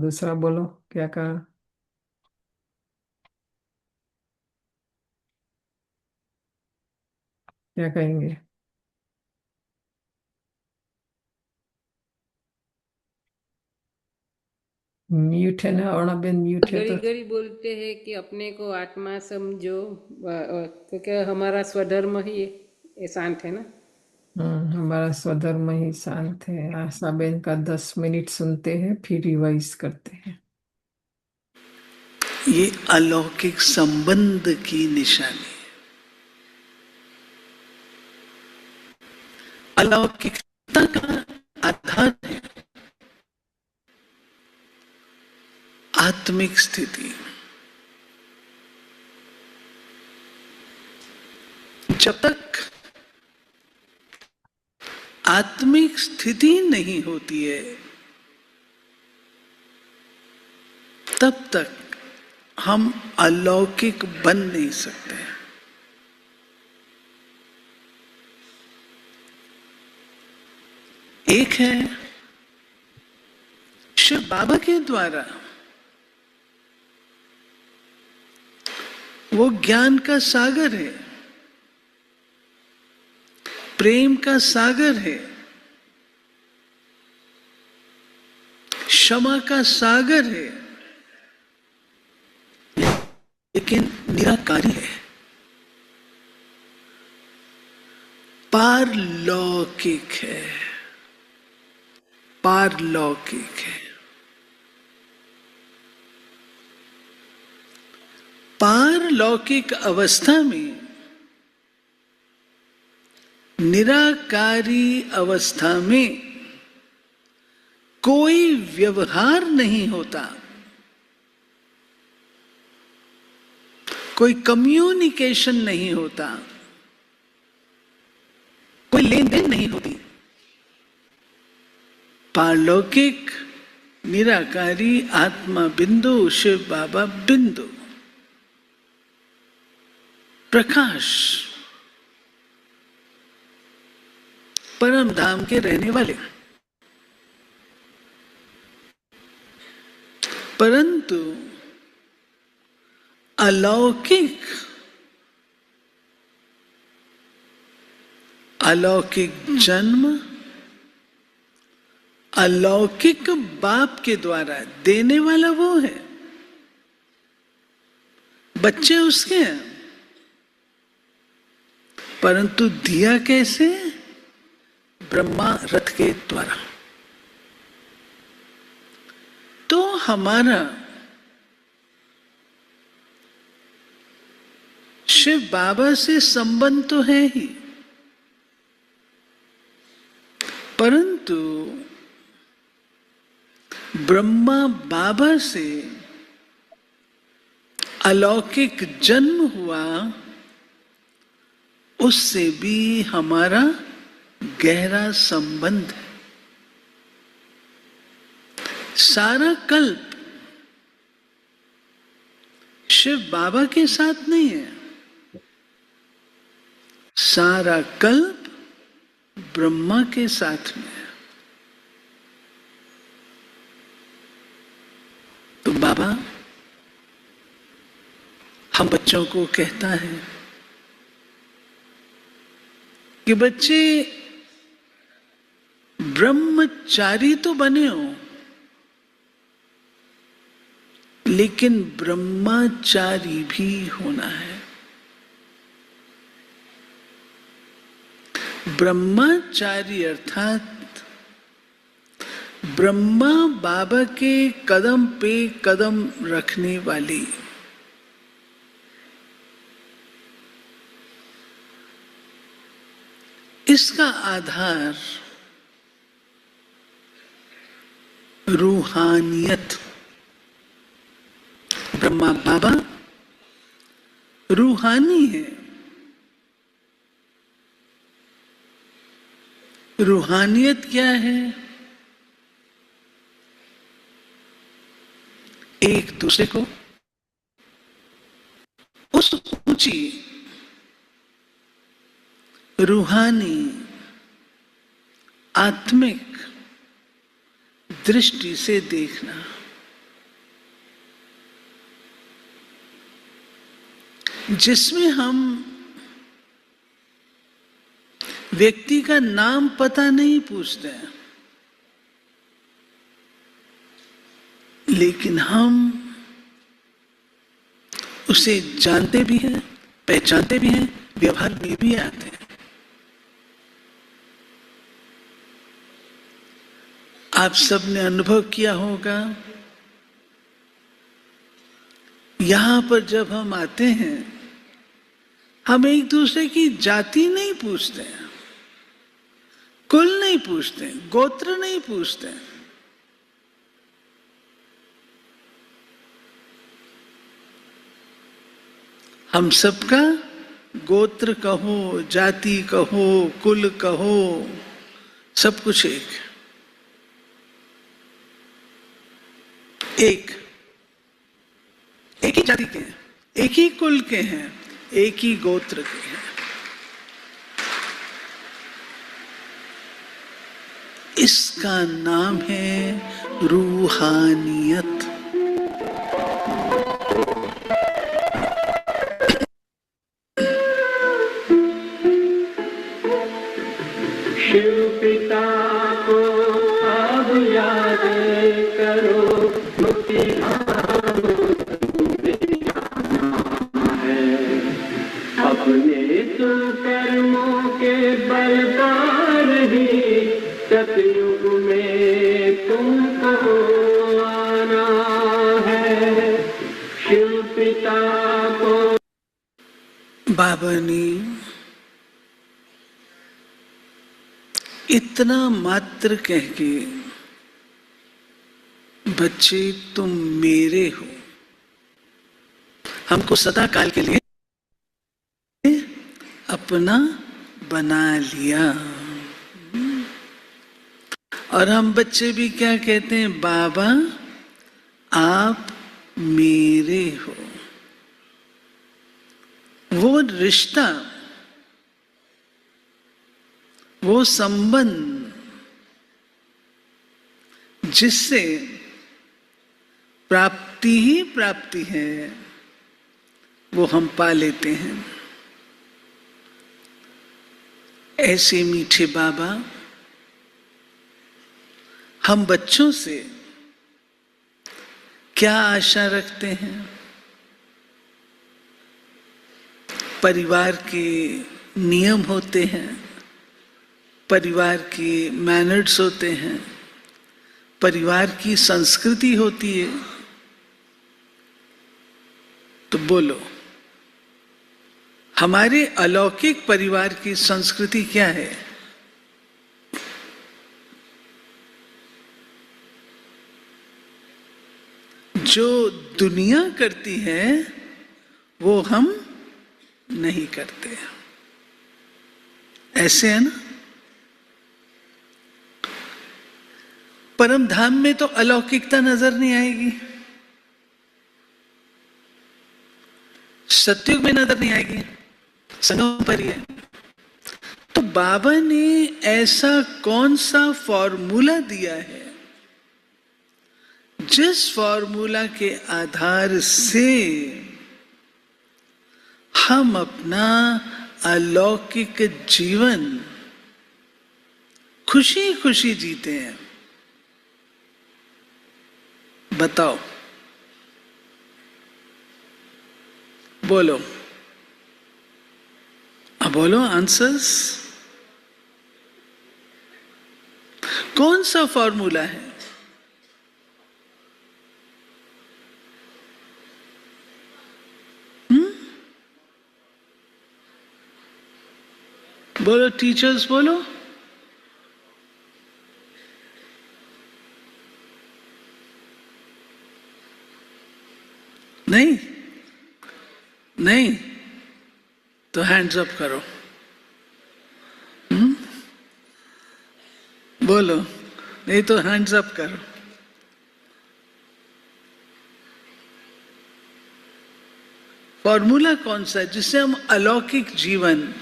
दूसरा बोलो, क्या कहा? क्या कहेंगे? म्यूट है ना, अरुणाबेन म्यूट है घड़ी तो घड़ी बोलते हैं कि अपने को आत्मा समझो, क्योंकि हमारा स्वधर्म ही ये शांत है ना। हमारा स्वधर्म ही शांत है। आशाबेन का 10 मिनट सुनते हैं फिर रिवाइज करते हैं। ये अलौकिक संबंध की निशानी, अलौकिकता का आधार है आत्मिक स्थिति। जब तक आत्मिक स्थिति नहीं होती है तब तक हम अलौकिक बन नहीं सकते। एक है शिव बाबा के द्वारा वो ज्ञान का सागर है, प्रेम का सागर है, क्षमा का सागर है, लेकिन निराकारी है, पारलौकिक है, पारलौकिक है। पारलौकिक अवस्था में, निराकारी अवस्था में कोई व्यवहार नहीं होता, कोई कम्युनिकेशन नहीं होता, कोई लेन देन नहीं होती। पारलौकिक निराकारी आत्मा बिंदु, शिव बाबा बिंदु, प्रकाश, परम धाम के रहने वाले। परंतु अलौकिक, अलौकिक जन्म अलौकिक बाप के द्वारा देने वाला वो है, बच्चे उसके हैं, परंतु दिया कैसे? ब्रह्मा रथ के द्वारा। तो हमारा शिव बाबा से संबंध तो है ही, परंतु ब्रह्मा बाबा से अलौकिक जन्म हुआ, उससे भी हमारा गहरा संबंध है। सारा कल्प शिव बाबा के साथ नहीं है, सारा कल्प ब्रह्मा के साथ में है। तो बाबा हम बच्चों को कहता है कि बच्चे ब्रह्मचारी तो बने हो, लेकिन ब्रह्मचारी भी होना है। ब्रह्मचारी अर्थात ब्रह्मा बाबा के कदम पे कदम रखने वाली। इसका आधार रूहानियत। ब्रह्मा बाबा रूहानी है। रूहानियत क्या है? एक दूसरे को उस ऊंची रूहानी आत्मिक दृष्टि से देखना, जिसमें हम व्यक्ति का नाम पता नहीं पूछते हैं, लेकिन हम उसे जानते भी हैं, पहचानते भी हैं, व्यवहार में भी आते हैं। आप सबने अनुभव किया होगा, यहां पर जब हम आते हैं, हम एक दूसरे की जाति नहीं पूछते हैं, कुल नहीं पूछते, गोत्र नहीं पूछते। हम सबका गोत्र कहो, जाति कहो, कुल कहो, सब कुछ एक ही जाति के हैं, एक ही कुल के हैं, एक ही गोत्र के हैं। इसका नाम है रूहानियत। शिव पिता को अब याद करो, मुक्ति है अपने तो कर्मों के बल पर ही सतयुग में तुमको आना है। शिव पिता को बाबा ने इतना मात्र कह के, बच्चे तुम मेरे हो, हमको सदा काल के लिए अपना बना लिया। और हम बच्चे भी क्या कहते हैं, बाबा आप मेरे हो। वो रिश्ता, वो संबंध जिससे प्राप्ति ही प्राप्ति है, वो हम पा लेते हैं। ऐसे मीठे बाबा हम बच्चों से क्या आशा रखते हैं? परिवार के नियम होते हैं, परिवार के मैनर्स होते हैं, परिवार की संस्कृति होती है। तो बोलो, हमारे अलौकिक परिवार की संस्कृति क्या है? जो दुनिया करती है वो हम नहीं करते। ऐसे है ना? परम धाम में तो अलौकिकता नजर नहीं आएगी, सतयुग में नजर नहीं आएगी, संगम पर ही है। तो बाबा ने ऐसा कौन सा फॉर्मूला दिया है जिस फॉर्मूला के आधार से हम अपना अलौकिक जीवन खुशी खुशी जीते हैं? बताओ, बोलो, अब बोलो आंसर्स। कौन सा फॉर्मूला है? बोलो टीचर्स, बोलो। नहीं नहीं तो हैंड्स अप करो। बोलो, नहीं तो हैंड्स अप करो। फॉर्मूला कौन सा है जिससे हम अलौकिक जीवन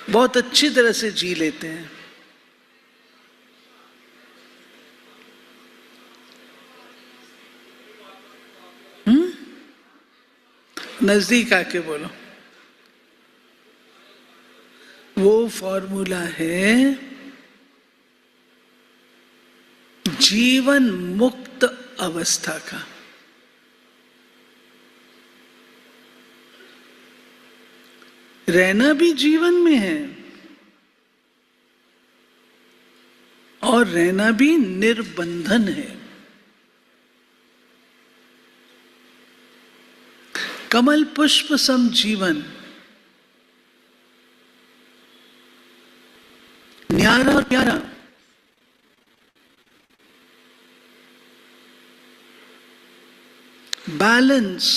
बहुत अच्छी तरह से जी लेते हैं? नजदीक आके बोलो। वो फॉर्मूला है जीवन मुक्त अवस्था का। रहना भी जीवन में है और रहना भी निर्बंधन है। कमल पुष्प सम जीवन, न्यारा और प्यारा। बैलेंस,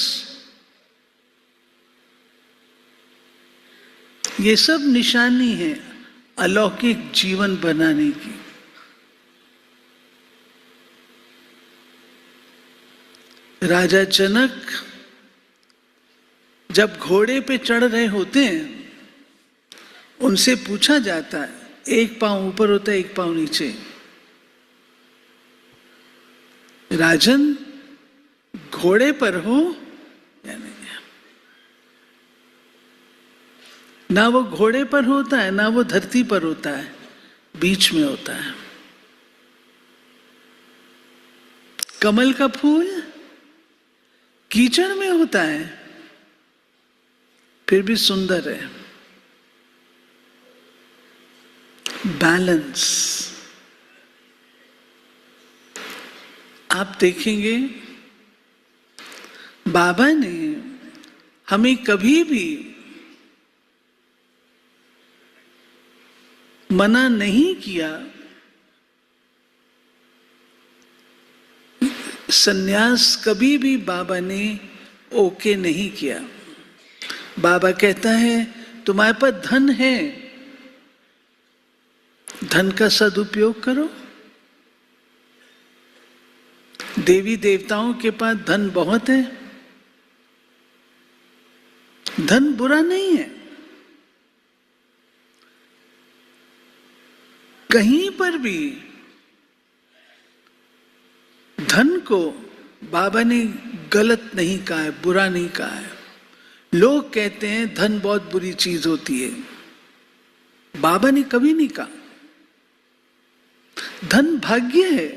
ये सब निशानी है अलौकिक जीवन बनाने की। राजा जनक जब घोड़े पे चढ़ रहे होते हैं, उनसे पूछा जाता है, एक पांव ऊपर होता है, एक पांव नीचे। राजन, घोड़े पर हो या नहीं? ना वो घोड़े पर होता है, ना वो धरती पर होता है, बीच में होता है। कमल का फूल कीचड़ में होता है, फिर भी सुंदर है। बैलेंस। आप देखेंगे बाबा ने हमें कभी भी मना नहीं किया सन्यास, कभी भी बाबा ने ओके नहीं किया। बाबा कहता है तुम्हारे पास धन है, धन का सदुपयोग करो। देवी देवताओं के पास धन बहुत है, धन बुरा नहीं है। कहीं पर भी धन को बाबा ने गलत नहीं कहा है, बुरा नहीं कहा है। लोग कहते हैं धन बहुत बुरी चीज होती है, बाबा ने कभी नहीं कहा। धन भाग्य है,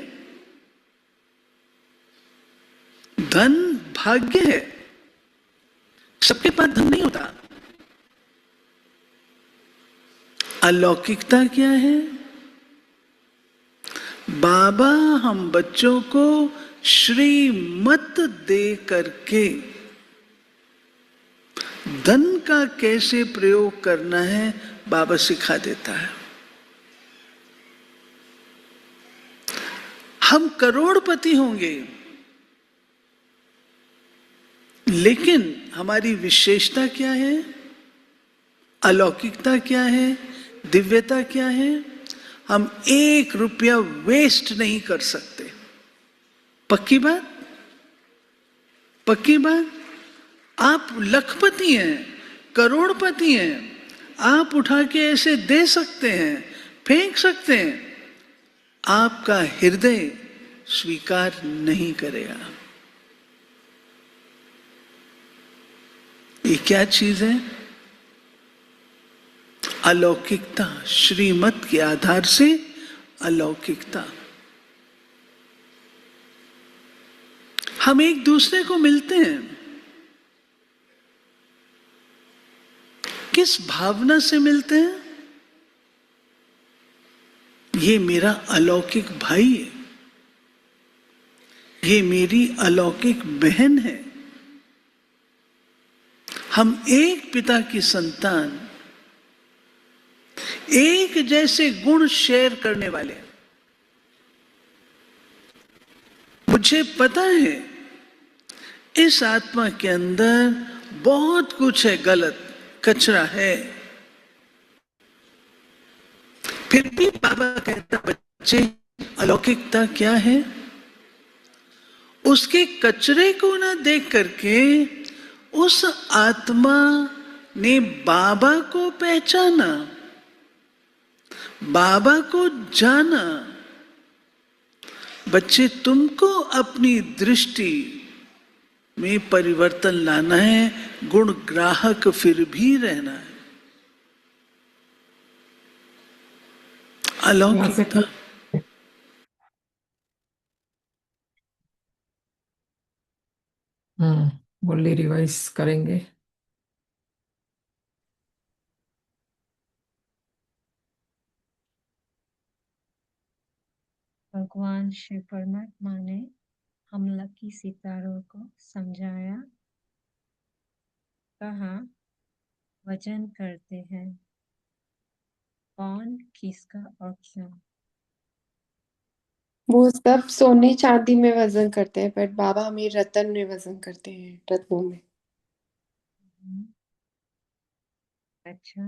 धन भाग्य है। सबके पास धन नहीं होता। अलौकिकता क्या है? बाबा हम बच्चों को श्रीमत दे करके धन का कैसे प्रयोग करना है बाबा सिखा देता है। हम करोड़पति होंगे, लेकिन हमारी विशेषता क्या है, अलौकिकता क्या है, दिव्यता क्या है? हम 1 रुपया वेस्ट नहीं कर सकते। पक्की बात? पक्की बात? आप लखपति हैं, करोड़पति हैं, आप उठा के ऐसे दे सकते हैं, फेंक सकते हैं, आपका हृदय स्वीकार नहीं करेगा। ये क्या चीज है? अलौकिकता। श्रीमत के आधार से अलौकिकता। हम एक दूसरे को मिलते हैं, किस भावना से मिलते हैं? ये मेरा अलौकिक भाई है, ये मेरी अलौकिक बहन है। हम एक पिता की संतान, एक जैसे गुण शेयर करने वाले। मुझे पता है इस आत्मा के अंदर बहुत कुछ है गलत, कचरा है, फिर भी बाबा कहता बच्चे अलौकिकता क्या है? उसके कचरे को ना देख करके उस आत्मा ने बाबा को पहचाना, बाबा को जाना। बच्चे तुमको अपनी दृष्टि में परिवर्तन लाना है, गुण ग्राहक फिर भी रहना है। अलौकिकता। बोली रिवाइज करेंगे। भगवान श्री परमात्मा ने हम लकी सितारों को समझाया, कहा वजन करते हैं कौन किसका और क्यों। वो सब सोने चांदी में वजन करते हैं, बट बाबा हमें रत्न में वजन करते हैं, रत्नों में। अच्छा,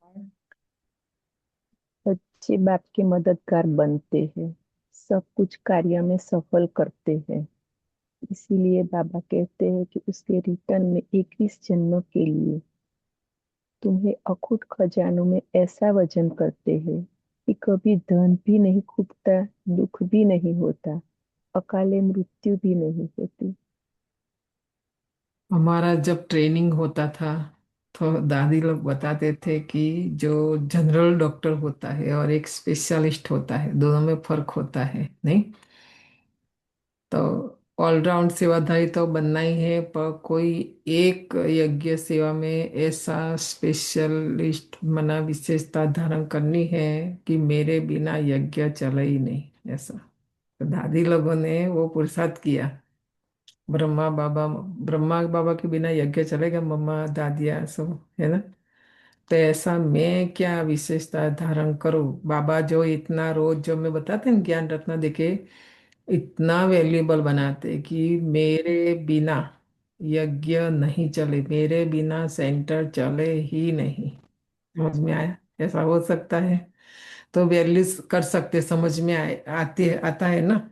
और अच्छे बाप के मददगार बनते हैं, सब कुछ कार्य में सफल करते हैं। इसीलिए बाबा कहते हैं कि उसके रिटर्न में 21 जन्म के लिए तुम्हें अखुट खजानों में ऐसा वजन करते हैं कि कभी धन भी नहीं खूबता, दुख भी नहीं होता, अकाले मृत्यु भी नहीं होती। हमारा जब ट्रेनिंग होता था तो दादी लोग बताते थे कि जो जनरल डॉक्टर होता है और एक स्पेशलिस्ट होता है, दोनों में फर्क होता है, नहीं? तो ऑलराउंड सेवाधारी तो बनना ही है, पर कोई एक यज्ञ सेवा में ऐसा स्पेशलिस्ट मना विशेषता धारण करनी है कि मेरे बिना यज्ञ चले ही नहीं, ऐसा। तो दादी लोगों ने वो पुरुषार्थ किया। ब्रह्मा बाबा के बिना यज्ञ चलेगा? मम्मा दादिया सब है ना। तो ऐसा मैं क्या विशेषता धारण करूं? बाबा जो इतना रोज जो मैं बताते हैं ज्ञान रत्न देके इतना वैल्यूएबल बनाते कि मेरे बिना यज्ञ नहीं चले, मेरे बिना सेंटर चले ही नहीं। समझ में आया? ऐसा हो सकता है तो वैल्यू कर सकते, समझ में आता है ना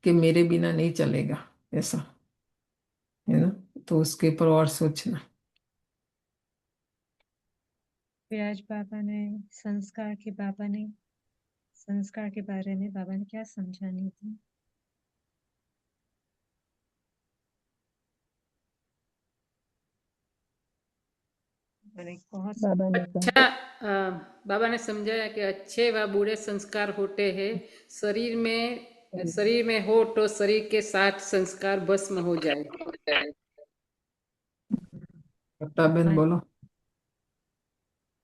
कि मेरे बिना नहीं चलेगा, ऐसा है ना। तो उसके ऊपर और सोचना। फिर आज संस्कार के बारे में बाबा ने क्या समझानी थी। बहुत बाबा ने अच्छा, कहा बाबा ने समझाया कि अच्छे व बुरे संस्कार होते हैं। शरीर में हो तो शरीर के साथ संस्कार भस्म हो जाए। बहन बोलो।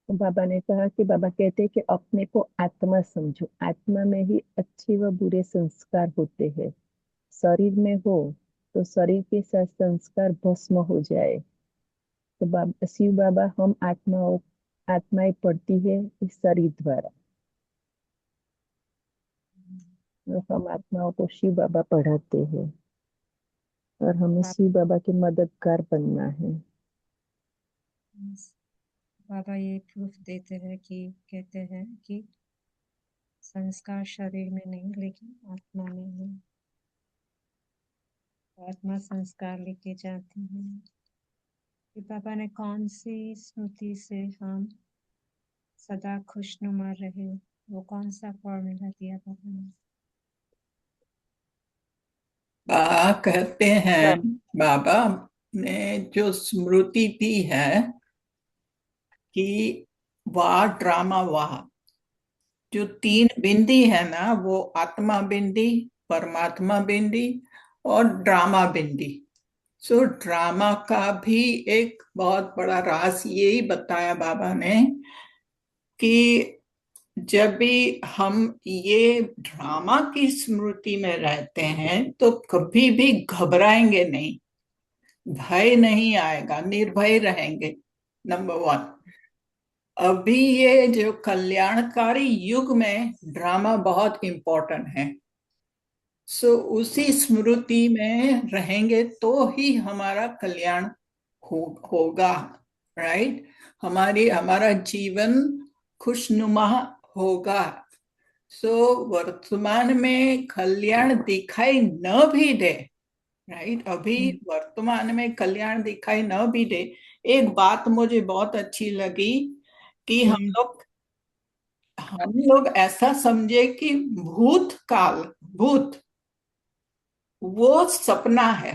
बाबा ने कहा कि बाबा कहते हैं कि अपने को आत्मा समझो, आत्मा में ही अच्छे व बुरे संस्कार होते हैं। शरीर में हो तो शरीर के साथ संस्कार भस्म हो जाए। तो बाबा शिव बाबा हम आत्माएं पढ़ती है इस शरीर द्वारा, और हम आत्माओं को शिव बाबा पढ़ाते हैं, और हमें शिव बाबा के मददगार बनना है। बाबा ये प्रूफ देते हैं कि कहते हैं कि संस्कार शरीर में नहीं लेकिन आत्मा में है। आत्मा संस्कार लेके जाती है। कि बाबा ने कौन सी स्मृति से हम सदा खुशनुमा रहे, वो कौन सा फॉर्मूला दिया बाबा ने। कहते हैं बाबा ने जो स्मृति दी है कि वाह ड्रामा वाह, जो 3 बिंदी है ना, वो आत्मा बिंदी, परमात्मा बिंदी और ड्रामा बिंदी। सो ड्रामा का भी एक बहुत बड़ा राज यही बताया बाबा ने कि जब भी हम ये ड्रामा की स्मृति में रहते हैं तो कभी भी घबराएंगे नहीं, भय नहीं आएगा, निर्भय रहेंगे। नंबर 1। अभी ये जो कल्याणकारी युग में ड्रामा बहुत इंपॉर्टेंट है। सो उसी स्मृति में रहेंगे तो ही हमारा कल्याण होगा, राइट। हमारा जीवन खुशनुमा होगा। सो वर्तमान में कल्याण दिखाई न भी दे, राइट, अभी वर्तमान में कल्याण दिखाई न भी दे, एक बात मुझे बहुत अच्छी लगी कि हम लोग ऐसा समझे कि भूत वो सपना है,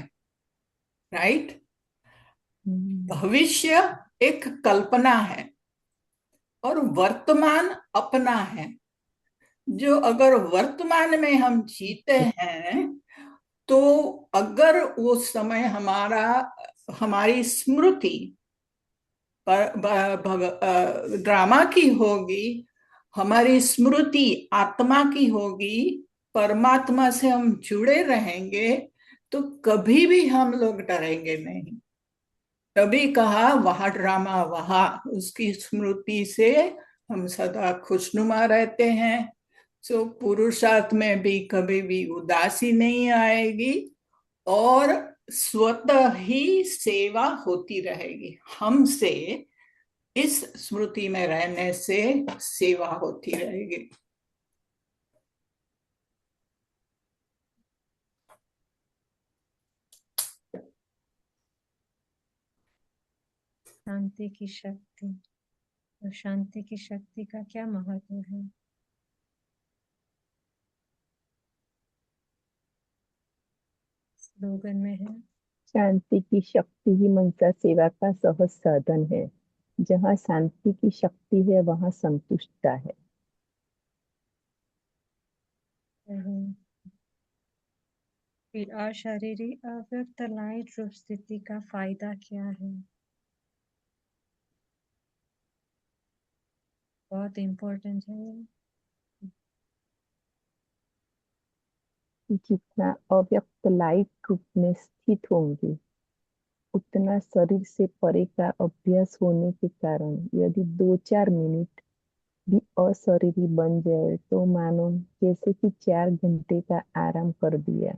राइट। भविष्य एक कल्पना है और वर्तमान अपना है। जो अगर वर्तमान में हम जीते हैं, तो अगर वो समय हमारी स्मृति ड्रामा की होगी, हमारी स्मृति आत्मा की होगी, परमात्मा से हम जुड़े रहेंगे, तो कभी भी हम लोग डरेंगे नहीं। तभी कहा वहां ड्रामा वहां, उसकी स्मृति से हम सदा खुशनुमा रहते हैं। सो पुरुषार्थ में भी कभी भी उदासी नहीं आएगी और स्वतः ही सेवा होती रहेगी। हमसे इस स्मृति में रहने से सेवा होती रहेगी। शांति की शक्ति, तो शांति की शक्ति का क्या महत्व है? स्लोगन में है, शांति की शक्ति ही मनसा सेवा का सहज साधन है। जहाँ शांति की शक्ति है वहाँ संतुष्टता है। फिर अशारीरी अव्यक्त लाइट रूप स्थिति का फायदा क्या है? बहुत इम्पोर्टेंट है। जितना अव्यक्त लाइट रूप में स्थित होंगे, उतना शरीर से परे का अभ्यास होने के कारण यदि 2-4 मिनट भी अशरीरी बन जाए तो मानो जैसे कि 4 घंटे का आराम कर दिया।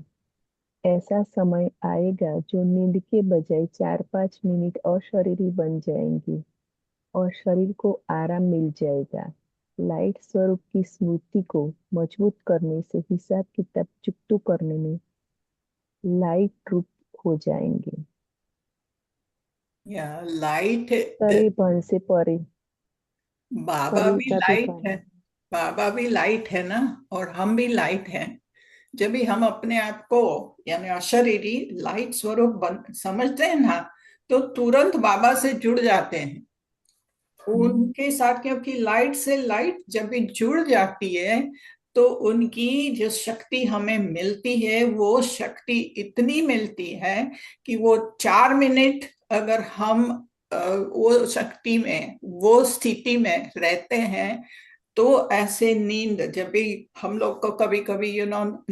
ऐसा समय आएगा जो नींद के बजाय 4-5 मिनट अशरीरी बन जाएंगे और शरीर को आराम मिल जाएगा। लाइट स्वरूप की स्मृति को मजबूत करने से हिसाब किताब चुकतू करने में लाइट रूप हो जाएंगे। या लाइट, परे भन से परे, बाबा शरीर भी का भी लाइट है, भन। बाबा भी लाइट है ना, और हम भी लाइट हैं। जब भी हम अपने आप को यानी अशरीरी लाइट स्वरूप समझते हैं ना, तो तुरंत बाबा से जुड़ जाते हैं उनके साथ, क्योंकि लाइट से लाइट जब भी जुड़ जाती है तो उनकी जो शक्ति हमें मिलती है, वो शक्ति इतनी मिलती है कि वो 4 मिनट अगर हम वो शक्ति में, वो स्थिति में रहते हैं, तो ऐसे नींद जब भी हम लोग को कभी कभी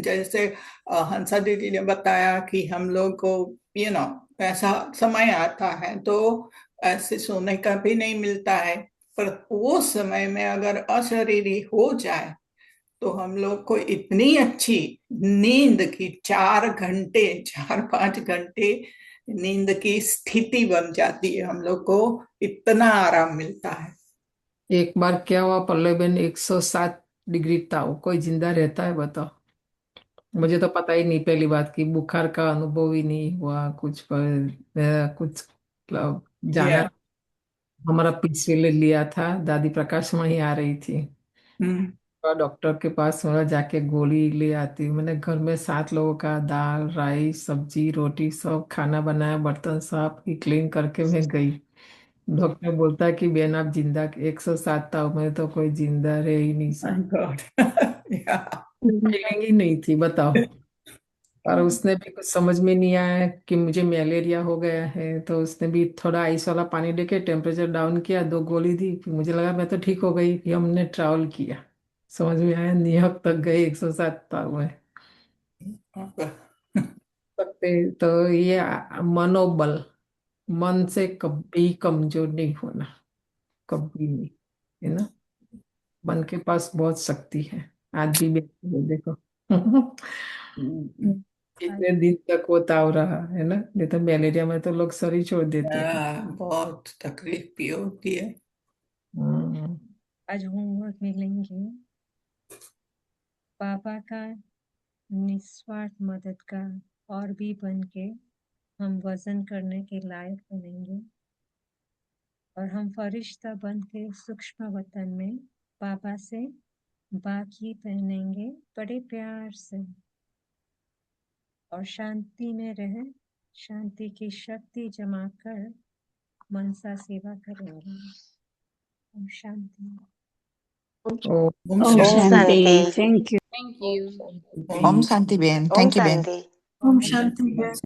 जैसे हंसा दीदी ने बताया कि हम लोग को ऐसा समय आता है तो ऐसे सोने का भी नहीं मिलता है, पर वो समय में अगर अशरीरी हो जाए तो हम लोग को इतनी अच्छी नींद की 4 घंटे, 4-5 घंटे नींद की स्थिति बन जाती है, हम लोग को इतना आराम मिलता है। एक बार क्या हुआ पल्लवी बहन, 107 डिग्री ताव, कोई जिंदा रहता है बताओ? मुझे तो पता ही नहीं, पहली बात की बुखार का अनुभव ही नहीं हुआ कुछ पर कुछ मतलब जाना। या हमारा पिछले लिया था, दादी प्रकाश वहीं आ रही थी और डॉक्टर के पास मेरा जाके गोली ले आती हूँ। मैंने घर में 7 लोगों का दाल राइस सब्जी रोटी सब खाना बनाया, बर्तन साफ की क्लीन करके मैं गई। डॉक्टर बोलता है कि बेन आप जिंदा, 107 था मैं तो कोई जिंदा रह ही नहीं सकता। फीलिंग ही नहीं थी बताओ। और उसने भी कुछ समझ में नहीं आया कि मुझे मलेरिया हो गया है, तो उसने भी थोड़ा आइस वाला पानी देके टेम्परेचर डाउन किया, 2 गोली दी, फिर मुझे लगा मैं तो ठीक हो गई। फिर हमने ट्रैवल किया, समझ में आया न्यूयॉर्क तक गए 107 था में सकते। तो ये मनोबल, मन से कभी कमजोर नहीं होना, कभी नहीं, है ना। मन के पास बहुत शक्ति है। आज भी देखो कितने दिन तक वो ताव रहा है ना, नहीं तो मलेरिया में तो लोग सर ही छोड़ देते हैं। बहुत तकलीफ भी होती है। आज होमवर्क मिलेंगे, बाबा का निस्वार्थ मदद का और भी बन के हम वजन करने के लायक बनेंगे और हम फरिश्ता बन के सूक्ष्म वतन में बाबा से बाकी पहनेंगे बड़े प्यार से और शांति में रह शांति की शक्ति जमा कर मनसा सेवा करेंगे। ओम शांति। ओम ओम शांति। शांति। Thank you. Thank you. ओम शांति बेन, ओम थैंक यू बेन। शांति। ओम शांति।